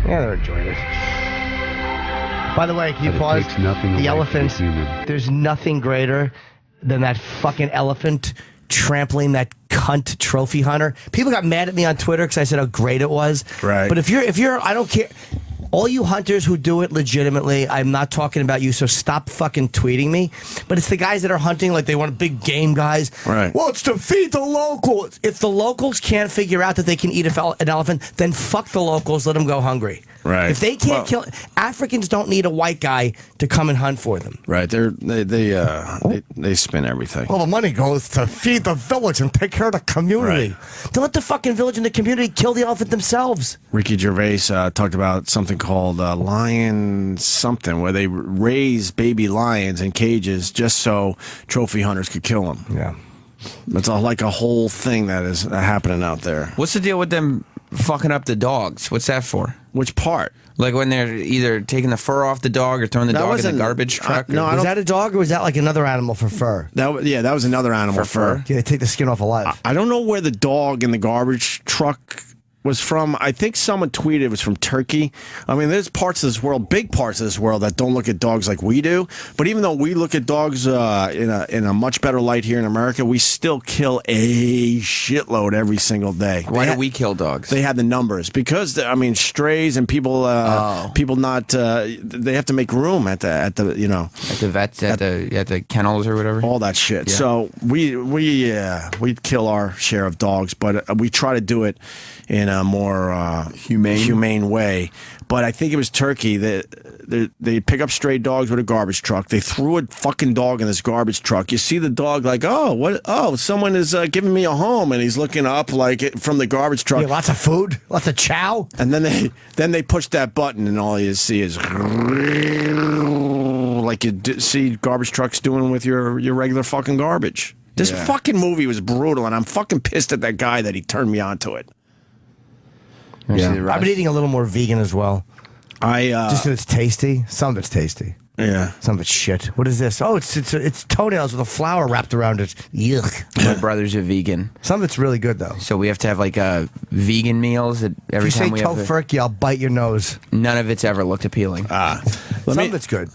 Yeah, they're enjoying it. By the way, can you But it pause? takes nothing away The from elephants. the human. There's nothing greater than that fucking elephant trampling that cunt trophy hunter. People got mad at me on Twitter because I said how great it was. Right. But if you're, I don't care. All you hunters who do it legitimately, I'm not talking about you, so stop fucking tweeting me. But it's the guys that are hunting like they want big game guys. Right. Well, it's to feed the locals. If the locals can't figure out that they can eat an elephant, then fuck the locals. Let them go hungry. Right. If they can't kill Africans, don't need a white guy to come and hunt for them. Right. They spin everything. Well, the money goes to feed the village and take care of the community. Right. Don't let the fucking village and the community kill the elephant themselves. Ricky Gervais talked about something called lion something, where they raise baby lions in cages just so trophy hunters could kill them. Yeah. It's like a whole thing that is happening out there. What's the deal with them fucking up the dogs? What's that for? Which part? Like when they're either taking the fur off the dog or throwing the dog in the garbage truck? No, Was that a dog or was that like another animal for fur? that was another animal For fur? Yeah, they take the skin off alive. I don't know where the dog in the garbage truck was from. I think someone tweeted it was from Turkey. I mean, there's parts of this world, big parts of this world, that don't look at dogs like we do. But even though we look at dogs in a much better light here in America, we still kill a shitload every single day. Why do we kill dogs? They have the numbers because strays and people not they have to make room at the you know At the vets, at the kennels or whatever? all that shit. Yeah. So we kill our share of dogs, but we try to do it in a more humane way. But I think it was Turkey that they pick up stray dogs with a garbage truck. They threw a fucking dog in this garbage truck. You see the dog like, someone is giving me a home, and he's looking up like from the garbage truck. Yeah, lots of food, lots of chow. And then they push that button, and all you see is like you see garbage trucks doing with your regular fucking garbage. This fucking movie was brutal, and I'm fucking pissed at that guy that he turned me on to it. Yeah. I've been eating a little more vegan as well. Just 'cause it's tasty. Some of it's tasty. Yeah. Some of it's shit. What is this? Oh, it's toenails with a flower wrapped around it. Yuck. My brother's a vegan. Some of it's really good though. So we have to have like vegan meals at every If you time say we have tofurkey, I'll bite your nose. None of it's ever looked appealing. Some of it's good.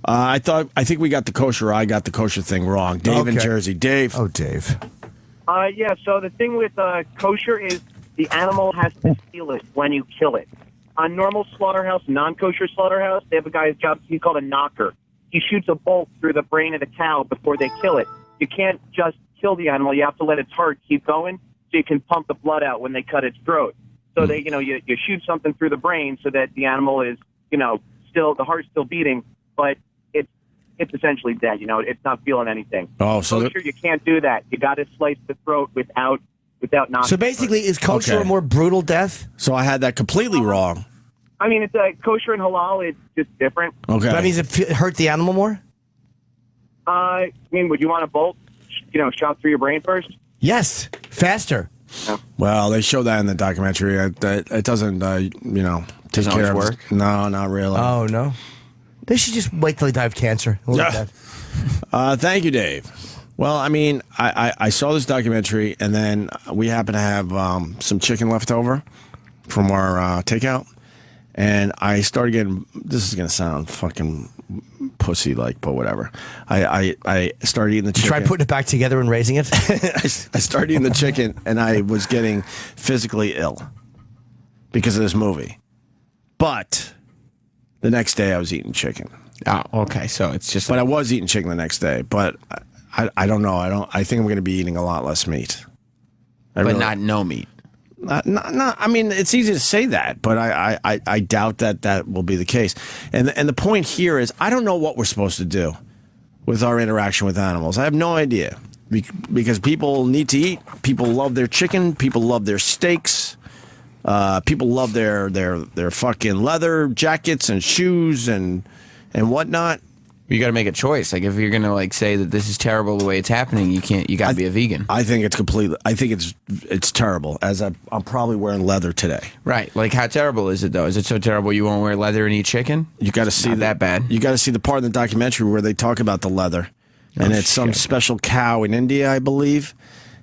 I think we got the kosher. I got the kosher thing wrong. Dave in Okay. Jersey. Dave. Oh, Dave. Yeah, so the thing with kosher is the animal has to steal it when you kill it. On normal slaughterhouse, non-kosher slaughterhouse, they have a guy's job, he's called a knocker. He shoots a bolt through the brain of the cow before they kill it. You can't just kill the animal. You have to let its heart keep going so you can pump the blood out when they cut its throat. So they, you shoot something through the brain so that the animal is, still, the heart's still beating, but it's essentially dead. It's not feeling anything. Oh, so kosher, you can't do that. You got to slice the throat without knocking. So basically, is kosher a more brutal death? So I had that completely wrong. I mean, it's kosher and halal. It's just different. Okay. That means it hurt the animal more? I mean, would you want a bolt, shot through your brain first? Yes. Faster. Well, they show that in the documentary. It doesn't, take Doesn't care of always work? No, not really. Oh, no. They should just wait till they die of cancer. We'll Yeah. Thank you, Dave. Well, I mean, I saw this documentary, and then we happen to have some chicken left over from our takeout, and I started getting. This is gonna sound fucking pussy-like, but whatever. I started eating the chicken. Try putting it back together and raising it. I started eating the chicken, and I was getting physically ill because of this movie. But the next day, I was eating chicken. Oh, okay. So it's just. But I was eating chicken the next day. But I don't know. I think I'm going to be eating a lot less meat. But not no meat. Not, I mean, it's easy to say that, but I doubt that will be the case. And the point here is, I don't know what we're supposed to do with our interaction with animals. I have no idea, because people need to eat. People love their chicken. People love their steaks. People love their fucking leather jackets and shoes and whatnot. You got to make a choice. Like if you're gonna say that this is terrible the way it's happening, you can't. You got to be a vegan. I think it's completely. I think it's terrible. As I'm probably wearing leather today. Right. Like how terrible is it though? Is it so terrible you won't wear leather and eat chicken? You got to see that bad. You got to see the part in the documentary where they talk about the leather, and it's some special cow in India, I believe.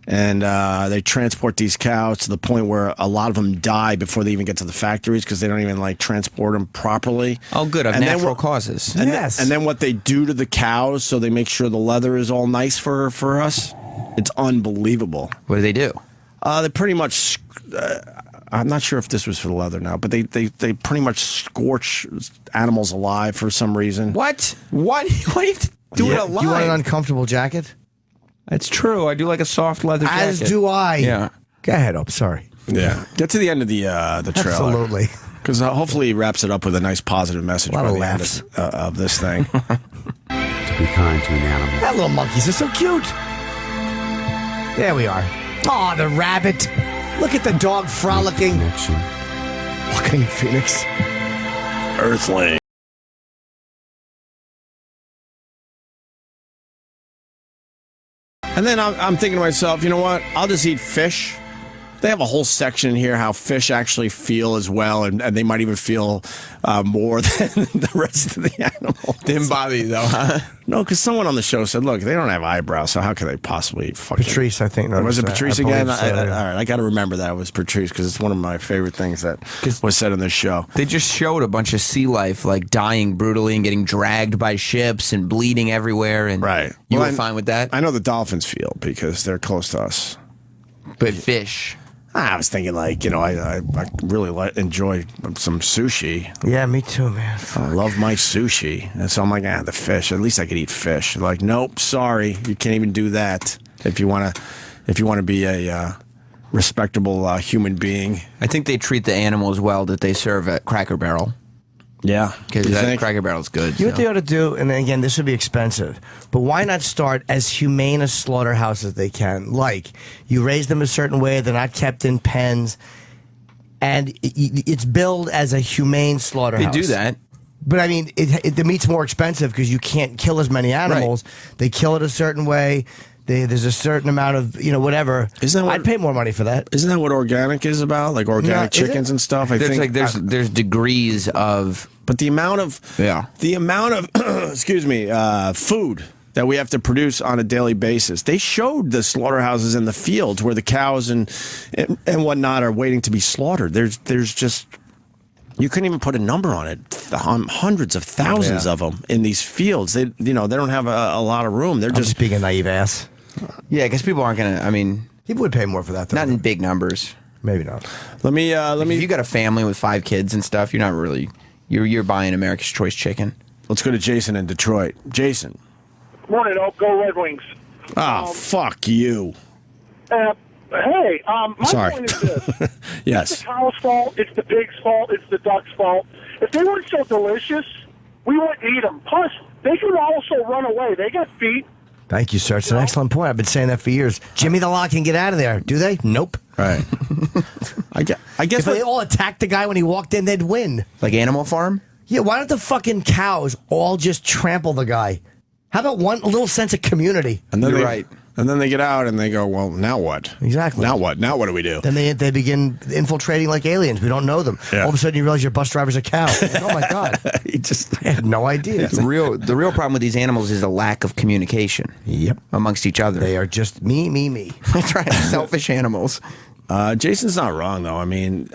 And they transport these cows to the point where a lot of them die before they even get to the factories because they don't even transport them properly. Oh, good. Of natural causes. And Yes. and then what they do to the cows, so they make sure the leather is all nice for us. It's unbelievable. What do? They pretty much. I'm not sure if this was for the leather now, but they pretty much scorch animals alive for some reason. What? What? Why do you have to do it alive? Do you want an uncomfortable jacket? That's true. I do like a soft leather jacket. As do I. Yeah. Go ahead, Ope. Sorry. Yeah. Get to the end of the trailer. Absolutely. Because hopefully he wraps it up with a nice positive message A lot by of the laughs. end of this thing. To be kind to an animal. That little monkeys are so cute. There we are. Oh, the rabbit. Look at the dog frolicking. Connection. Walking Phoenix. Earthling. And then I'm thinking to myself, you know what? I'll just eat fish. They have a whole section here how fish actually feel as well, and they might even feel more than the rest of the animals. Didn't bother you, though, huh? No, because someone on the show said, look, they don't have eyebrows, so how could they possibly fucking... Patrice, I think. Was it Patrice again? So, yeah. All right, I got to remember that it was Patrice, because it's one of my favorite things that was said in this show. They just showed a bunch of sea life, like dying brutally and getting dragged by ships and bleeding everywhere. And Right. You Well, were fine with that? I know the dolphins feel, because they're close to us. But fish... I was thinking, like, you know, I really enjoy some sushi. Yeah, me too, man. I love my sushi. And so I'm like, the fish. At least I could eat fish. They're like, nope, sorry, you can't even do that. If you want to be a respectable human being. I think they treat the animals well that they serve at Cracker Barrel. Yeah, Because that Cracker Barrel's good. You know what they ought to do? And again, this would be expensive, but why not start as humane a slaughterhouse as they can? Like, you raise them a certain way, they're not kept in pens, and it's billed as a humane They slaughterhouse. do that. But I mean, the meat's more expensive because you can't kill as many animals. Right. They kill it a certain way. There's a certain amount of, whatever. Isn't that what, I'd pay more money for that. Isn't that what organic is about? Like organic chickens and stuff? I think there's degrees of... But the amount of excuse me, food that we have to produce on a daily basis. They showed the slaughterhouses in the fields where the cows and whatnot are waiting to be slaughtered. There's just... You couldn't even put a number on it. Hundreds of thousands of them in these fields. They don't have a lot of room. They're just being a naive ass. Yeah, because people aren't going to, I mean... People would pay more for that, though. Not in big numbers. Maybe not. Let me... If you got a family with 5 kids and stuff, you're not really... You're buying America's Choice chicken. Let's go to Jason in Detroit. Jason. Morning, go Red Wings. Oh, fuck you. Hey, my Sorry. point is this. Yes. It's the cow's fault, it's the pig's fault, it's the duck's fault. If they weren't so delicious, we wouldn't eat them. Plus, they can also run away. They got feet. Thank you, sir. It's an excellent point. I've been saying that for years. Jimmy the Lock can get out of there. Do they? Nope. Right. I guess if they all attacked the guy when he walked in, they'd win. Like Animal Farm? Yeah, why don't the fucking cows all just trample the guy? How about a little sense of community? And then You're right. And then they get out and they go, well, now what? Exactly. Now what? Now what do we do? Then they begin infiltrating like aliens. We don't know them. Yeah. All of a sudden, you realize your bus driver's a cow. Like, oh my god! I had no idea. The real problem with these animals is a lack of communication. Yep. Amongst each other. They are just me. That's right. Selfish animals. Jason's not wrong, though. I mean,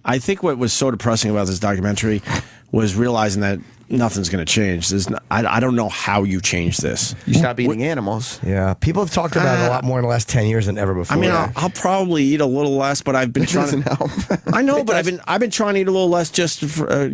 I think what was so depressing about this documentary was realizing that nothing's going to change. I don't know how you change this. You stop eating animals. Yeah, people have talked about it a lot more in the last 10 years than ever before. I mean, I'll probably eat a little less, but I've been trying to help. I know, but I've been trying to eat a little less just for,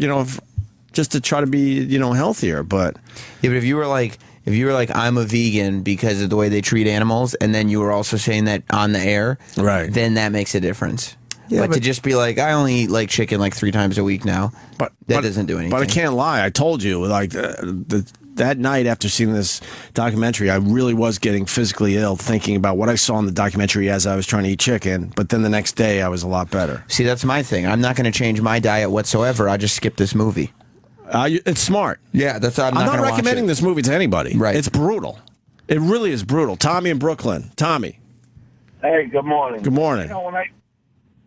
just to try to be healthier. But yeah, but if you were like I'm a vegan because of the way they treat animals, and then you were also saying that on the air, right? Then that makes a difference. Yeah, but to just be like, I only eat like chicken like 3 times a week now, that doesn't do anything. But I can't lie. I told you, like that night after seeing this documentary, I really was getting physically ill thinking about what I saw in the documentary as I was trying to eat chicken. But then the next day, I was a lot better. See, that's my thing. I'm not going to change my diet whatsoever. I just skip this movie. It's smart. Yeah, that's. I'm not recommending this movie to anybody. Right. It's brutal. It really is brutal. Tommy in Brooklyn. Tommy. Hey, good morning. Good morning. You know,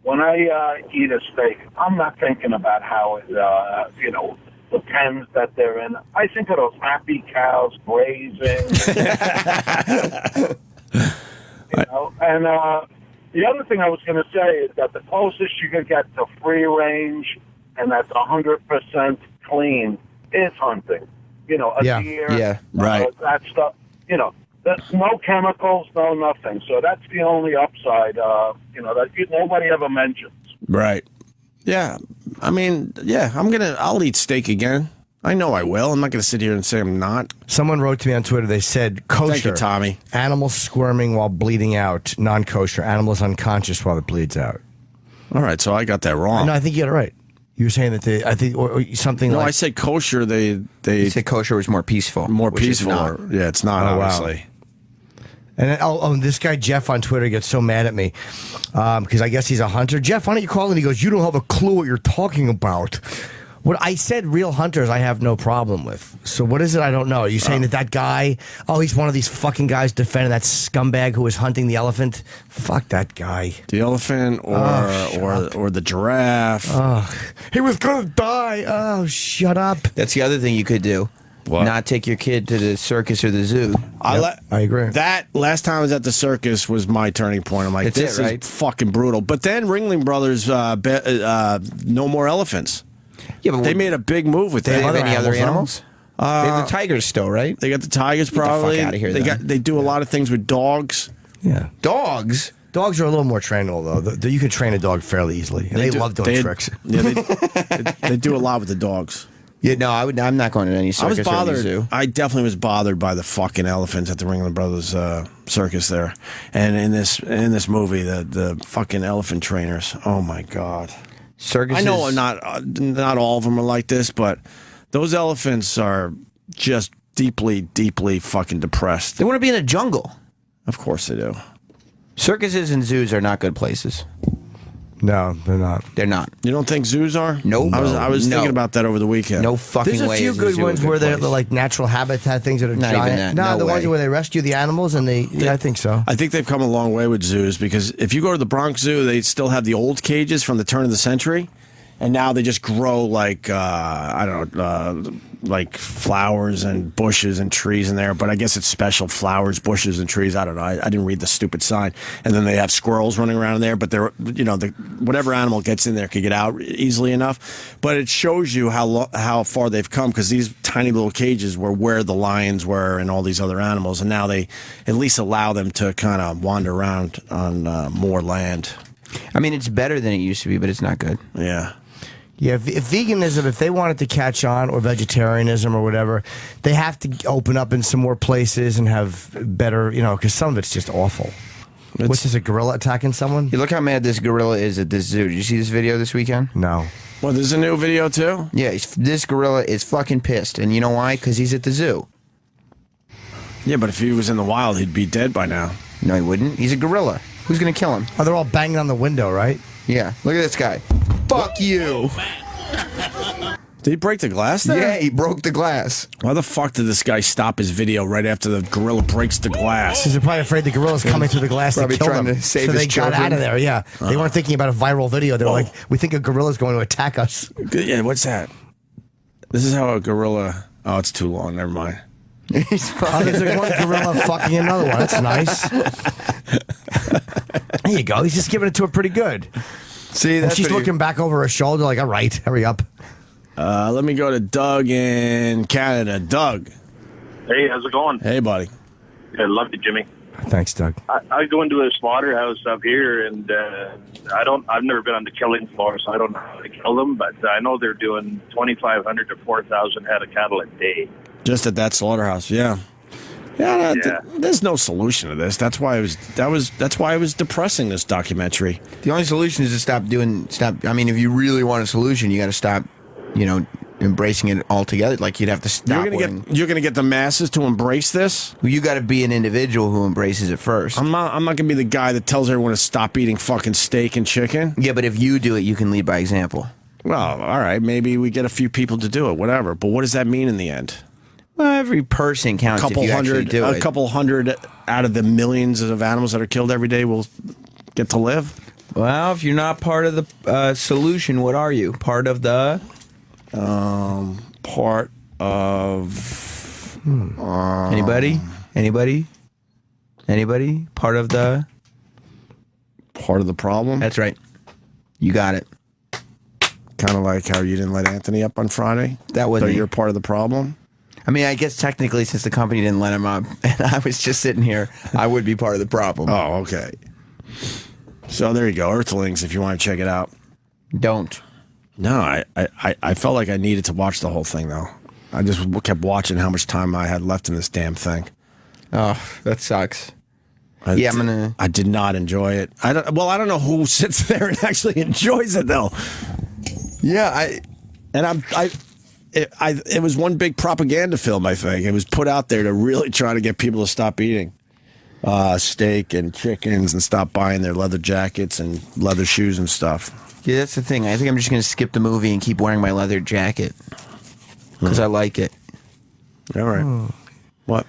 when I eat a steak, I'm not thinking about how it, the pens that they're in. I think of those happy cows grazing. And the other thing I was going to say is that the closest you can get to free range and that's 100% clean is hunting. A deer, right. That stuff. There's no chemicals, no nothing. So that's the only upside. That nobody ever mentions. Right. Yeah. I mean, yeah, I'll eat steak again. I know I will. I'm not going to sit here and say I'm not. Someone wrote to me on Twitter. They said, kosher. Thank you, Tommy. Animals squirming while bleeding out. Non-kosher. Animals unconscious while it bleeds out. All right, so I got that wrong. No, I think you got it right. You were saying that or something no, like... I said kosher. They said kosher was more peaceful. More peaceful. Yeah, it's not, obviously. Wow. And this guy Jeff on Twitter gets so mad at me because I guess he's a hunter. Jeff, why don't you call in? He goes, you don't have a clue what you're talking about. What I said, real hunters, I have no problem with. So what is it? I don't know. Are you saying that guy? Oh, he's one of these fucking guys defending that scumbag who was hunting the elephant. Fuck that guy. The elephant or the giraffe. Oh, he was gonna die. Oh, shut up. That's the other thing you could do. What? Not take your kid to the circus or the zoo. I agree. That last time I was at the circus was my turning point. I'm like, this is fucking brutal. But then Ringling Brothers, no more elephants. Yeah, but they made a big move with that. Do they have any other animals? They have the tigers still, right? They got the tigers probably. Get the fuck out of here, They do a lot of things with dogs. Yeah. Dogs? Dogs are a little more trainable, though. You can train a dog fairly easily. And they love doing tricks. Yeah, they do a lot with the dogs. Yeah, no, I'm not going to any circus I was bothered. or any zoo. I definitely was bothered by the fucking elephants at the Ringling Brothers circus there. And in this movie, the fucking elephant trainers. Oh my god. Circuses. I know not all of them are like this, but those elephants are just deeply, deeply fucking depressed. They want to be in a jungle. Of course they do. Circuses and zoos are not good places. No, they're not. They're not. You don't think zoos are? Nope. I was thinking about that over the weekend. No fucking way. There's a few good ones where they're like natural habitat things that are not giant. Even that. No, the way. ones where they rescue the animals and I think so. I think they've come a long way with zoos because if you go to the Bronx Zoo, they still have the old cages from the turn of the century. And now they just grow like, I don't know, like flowers and bushes and trees in there. But I guess it's special flowers, bushes, and trees. I don't know. I didn't read the stupid sign. And then they have squirrels running around in there. But they're, whatever animal gets in there could get out easily enough. But it shows you how far they've come because these tiny little cages were where the lions were and all these other animals. And now they at least allow them to kind of wander around on more land. I mean, it's better than it used to be, but it's not good. Yeah. Yeah, if veganism, if they wanted to catch on, or vegetarianism or whatever, they have to open up in some more places and have better, because some of it's just awful. What's this, a gorilla attacking someone? You look how mad this gorilla is at this zoo. Did you see this video this weekend? No. Well, there's a new video too? Yeah, this gorilla is fucking pissed. And you know why? Because he's at the zoo. Yeah, but if he was in the wild, he'd be dead by now. No, he wouldn't. He's a gorilla. Who's going to kill him? Oh, they're all banging on the window, right? Yeah. Look at this guy. Fuck you. Did he break the glass there? Yeah, he broke the glass. Why the fuck did this guy stop his video right after the gorilla breaks the glass? Because they're probably afraid the gorilla's coming through the glass to kill them. To save so his they children. got out of there, yeah. They weren't thinking about a viral video. They were like, we think a gorilla's going to attack us. Yeah, what's that? This is how a gorilla... Oh, it's too long. Never mind. There's one gorilla fucking another one. That's nice. There you go. He's just giving it to her pretty good. See, and she's looking back over her shoulder like, all right, hurry up. Let me go to Doug in Canada. Doug. Hey, how's it going? Hey, buddy. I love you, Jimmy. Thanks, Doug. I go into a slaughterhouse up here, and I've never been on the killing floor, so I don't know how to kill them, but I know they're doing 2,500 to 4,000 head of cattle a day. Just at that slaughterhouse, yeah. Yeah, there's no solution to this. That's why it was depressing, this documentary. The only solution is to stop. I mean, if you really want a solution, you got to stop, embracing it altogether. Like you'd have to stop. You're gonna get the masses to embrace this. Well, you got to be an individual who embraces it first. I'm not gonna be the guy that tells everyone to stop eating fucking steak and chicken. Yeah, but if you do it, you can lead by example. Well, all right, maybe we get a few people to do it, whatever. But what does that mean in the end? Well, every person counts. A couple hundred out of the millions of animals that are killed every day will get to live. Well, if you're not part of the solution, what are you? Part of the? Part of. Anybody? Part of the? Part of the problem? That's right. You got it. Kind of like how you didn't let Anthony up on Friday. That wasn't. So you're part of the problem. I mean, I guess technically, since the company didn't let him up, and I was just sitting here, I would be part of the problem. Oh, okay. So there you go, Earthlings. If you want to check it out. Don't. No, I felt like I needed to watch the whole thing, though. I just kept watching how much time I had left in this damn thing. Oh, that sucks. I did not enjoy it. I don't know who sits there and actually enjoys it, though. Yeah, it was one big propaganda film, I think. It was put out there to really try to get people to stop eating steak and chickens and stop buying their leather jackets and leather shoes and stuff. Yeah, that's the thing. I think I'm just going to skip the movie and keep wearing my leather jacket because I like it. All right. What?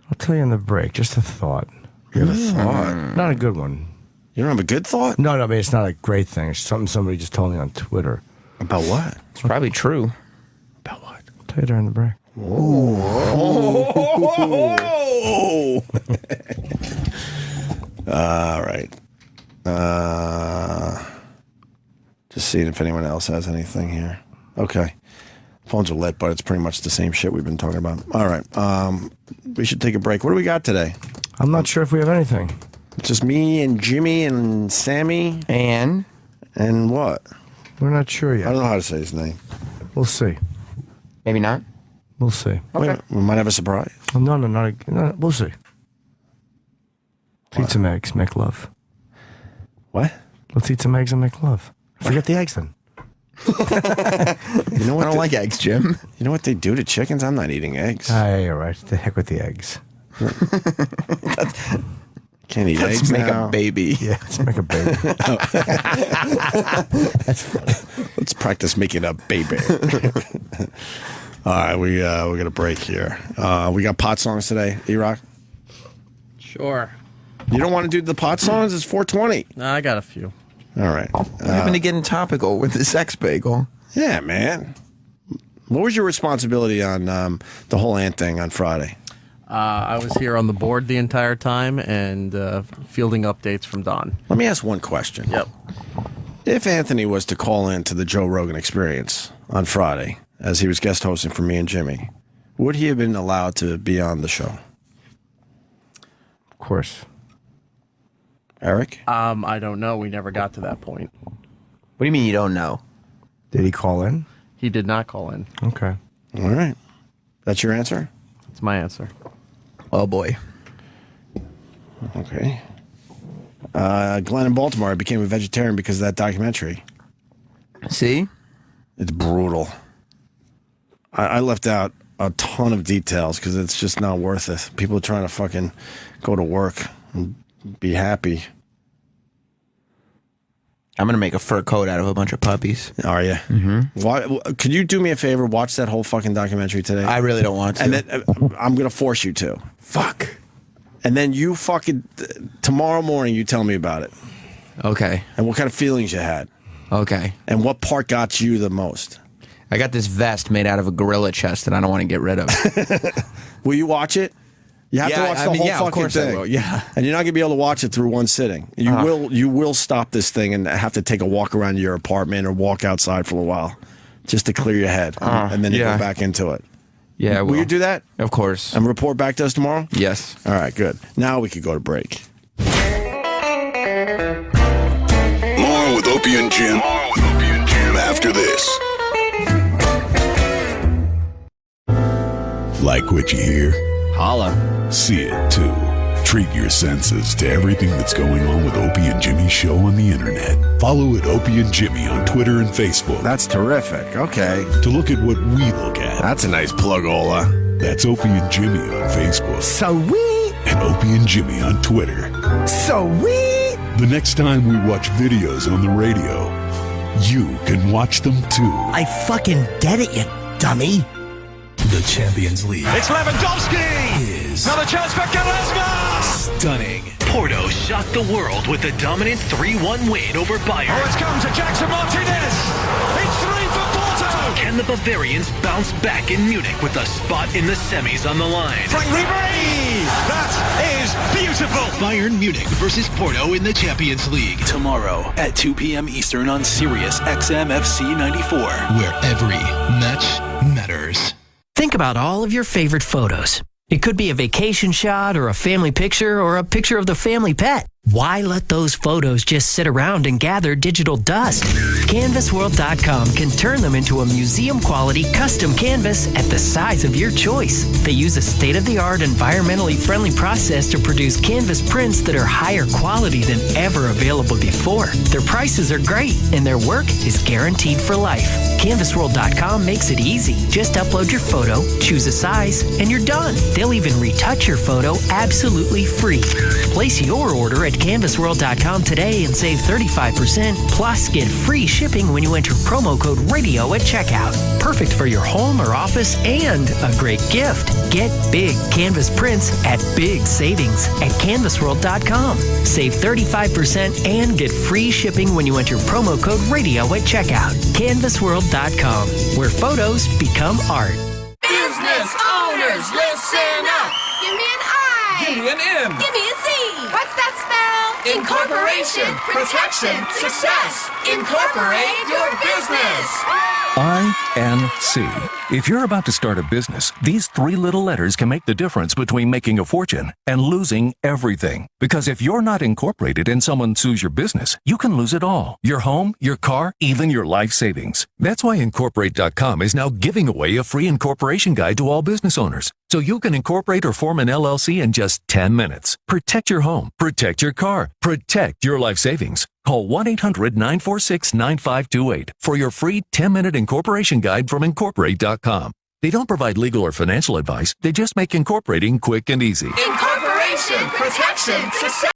I'll tell you in the break. Just a thought. You have a thought? Not a good one. You don't have a good thought? No, I mean, it's not a great thing. It's something somebody just told me on Twitter. About what? It's probably true. About what? I'll tell you during the break. Oh. All right. Just seeing if anyone else has anything here. Okay. Phones are lit, but it's pretty much the same shit we've been talking about. All right. We should take a break. What do we got today? I'm not sure if we have anything. It's just me and Jimmy and Sammy. And what? We're not sure yet. I don't know how to say his name. We'll see. Maybe not. We'll see. Okay. We might have a surprise. No, we'll see. Let's eat some eggs, make love. What? Let's eat some eggs and make love. Forget the eggs then. You know what? I don't like eggs, Jim. You know what they do to chickens? I'm not eating eggs. Yeah, you're right. The heck with the eggs. Can't eat Let's eggs make now. a baby. Yeah, let's make a baby. That's funny. Let's practice making a baby. All right, we're gonna break here. We got pot songs today. E-Rock? Sure. You don't want to do the pot songs? It's 420. No, I got a few. All right. Having to get in topical with the sex bagel. Yeah, man. What was your responsibility on the whole ant thing on Friday? I was here on the board the entire time and fielding updates from Don. Let me ask one question. Yep. If Anthony was to call in to the Joe Rogan Experience on Friday, as he was guest hosting for me and Jimmy, would he have been allowed to be on the show? Of course. Eric? I don't know. We never got to that point. What do you mean you don't know? Did he call in? He did not call in. Okay. All right. That's your answer? That's my answer. Oh, boy. Okay. Glenn in Baltimore became a vegetarian because of that documentary. See? It's brutal. I left out a ton of details because it's just not worth it. People are trying to fucking go to work and be happy. I'm going to make a fur coat out of a bunch of puppies. Are you? Mm-hmm. Could you do me a favor? Watch that whole fucking documentary today. I really don't want to. And then I'm going to force you to. Fuck. And then you fucking, tomorrow morning, you tell me about it. Okay. And what kind of feelings you had. Okay. And what part got you the most. I got this vest made out of a gorilla chest that I don't want to get rid of. Will you watch it? You have to watch the whole fucking of course thing. I will. Yeah. And you're not going to be able to watch it through one sitting. You will stop this thing and have to take a walk around your apartment or walk outside for a while just to clear your head. And then you go back into it. Yeah, Will you do that? Of course. And report back to us tomorrow? Yes. All right, good. Now we could go to break. More with Opie and Jim. After this. Like what you hear? Holla. See it too. Treat your senses to everything that's going on with Opie and Jimmy's show on the internet. Follow at Opie and Jimmy on Twitter and Facebook. That's terrific. Okay. To look at what we look at. That's a nice plug-ola. That's Opie and Jimmy on Facebook. Sweet. And Opie and Jimmy on Twitter. Sweet. The next time we watch videos on the radio, you can watch them too. I fucking get it, you dummy. The Champions League. It's Lewandowski! Is another chance for Goretzka! Stunning. Porto shocked the world with a dominant 3-1 win over Bayern. Oh, it's come to Jackson Martinez! It's 3 for Porto! Can the Bavarians bounce back in Munich with a spot in the semis on the line? Frank Ribery! That is beautiful! Bayern Munich versus Porto in the Champions League. Tomorrow at 2 p.m. Eastern on Sirius XM FC 94, where every match matters. Think about all of your favorite photos. It could be a vacation shot or a family picture or a picture of the family pet. Why let those photos just sit around and gather digital dust? CanvasWorld.com can turn them into a museum-quality custom canvas at the size of your choice. They use a state-of-the-art, environmentally friendly process to produce canvas prints that are higher quality than ever available before. Their prices are great, and their work is guaranteed for life. CanvasWorld.com makes it easy. Just upload your photo, choose a size, and you're done. They'll even retouch your photo absolutely free. Place your order at CanvasWorld.com today and save 35%, plus get free shipping when you enter promo code RADIO at checkout. Perfect for your home or office and a great gift. Get big canvas prints at big savings at CanvasWorld.com. Save 35% and get free shipping when you enter promo code RADIO at checkout. CanvasWorld.com, where photos become art. Business owners, listen up. Give me an I. Give me an M. Give me a C. What's that spell? Incorporation, protection, success. Incorporate your business. INC. If you're about to start a business, these 3 little letters can make the difference between making a fortune and losing everything. Because if you're not incorporated and someone sues your business, you can lose it all. Your home, your car, even your life savings. That's why Incorporate.com is now giving away a free incorporation guide to all business owners. So you can incorporate or form an LLC in just 10 minutes. Protect your home, protect your car, protect your life savings. Call 1-800-946-9528 for your free 10-minute incorporation guide from Incorporate.com. They don't provide legal or financial advice. They just make incorporating quick and easy. Incorporation, protection, success.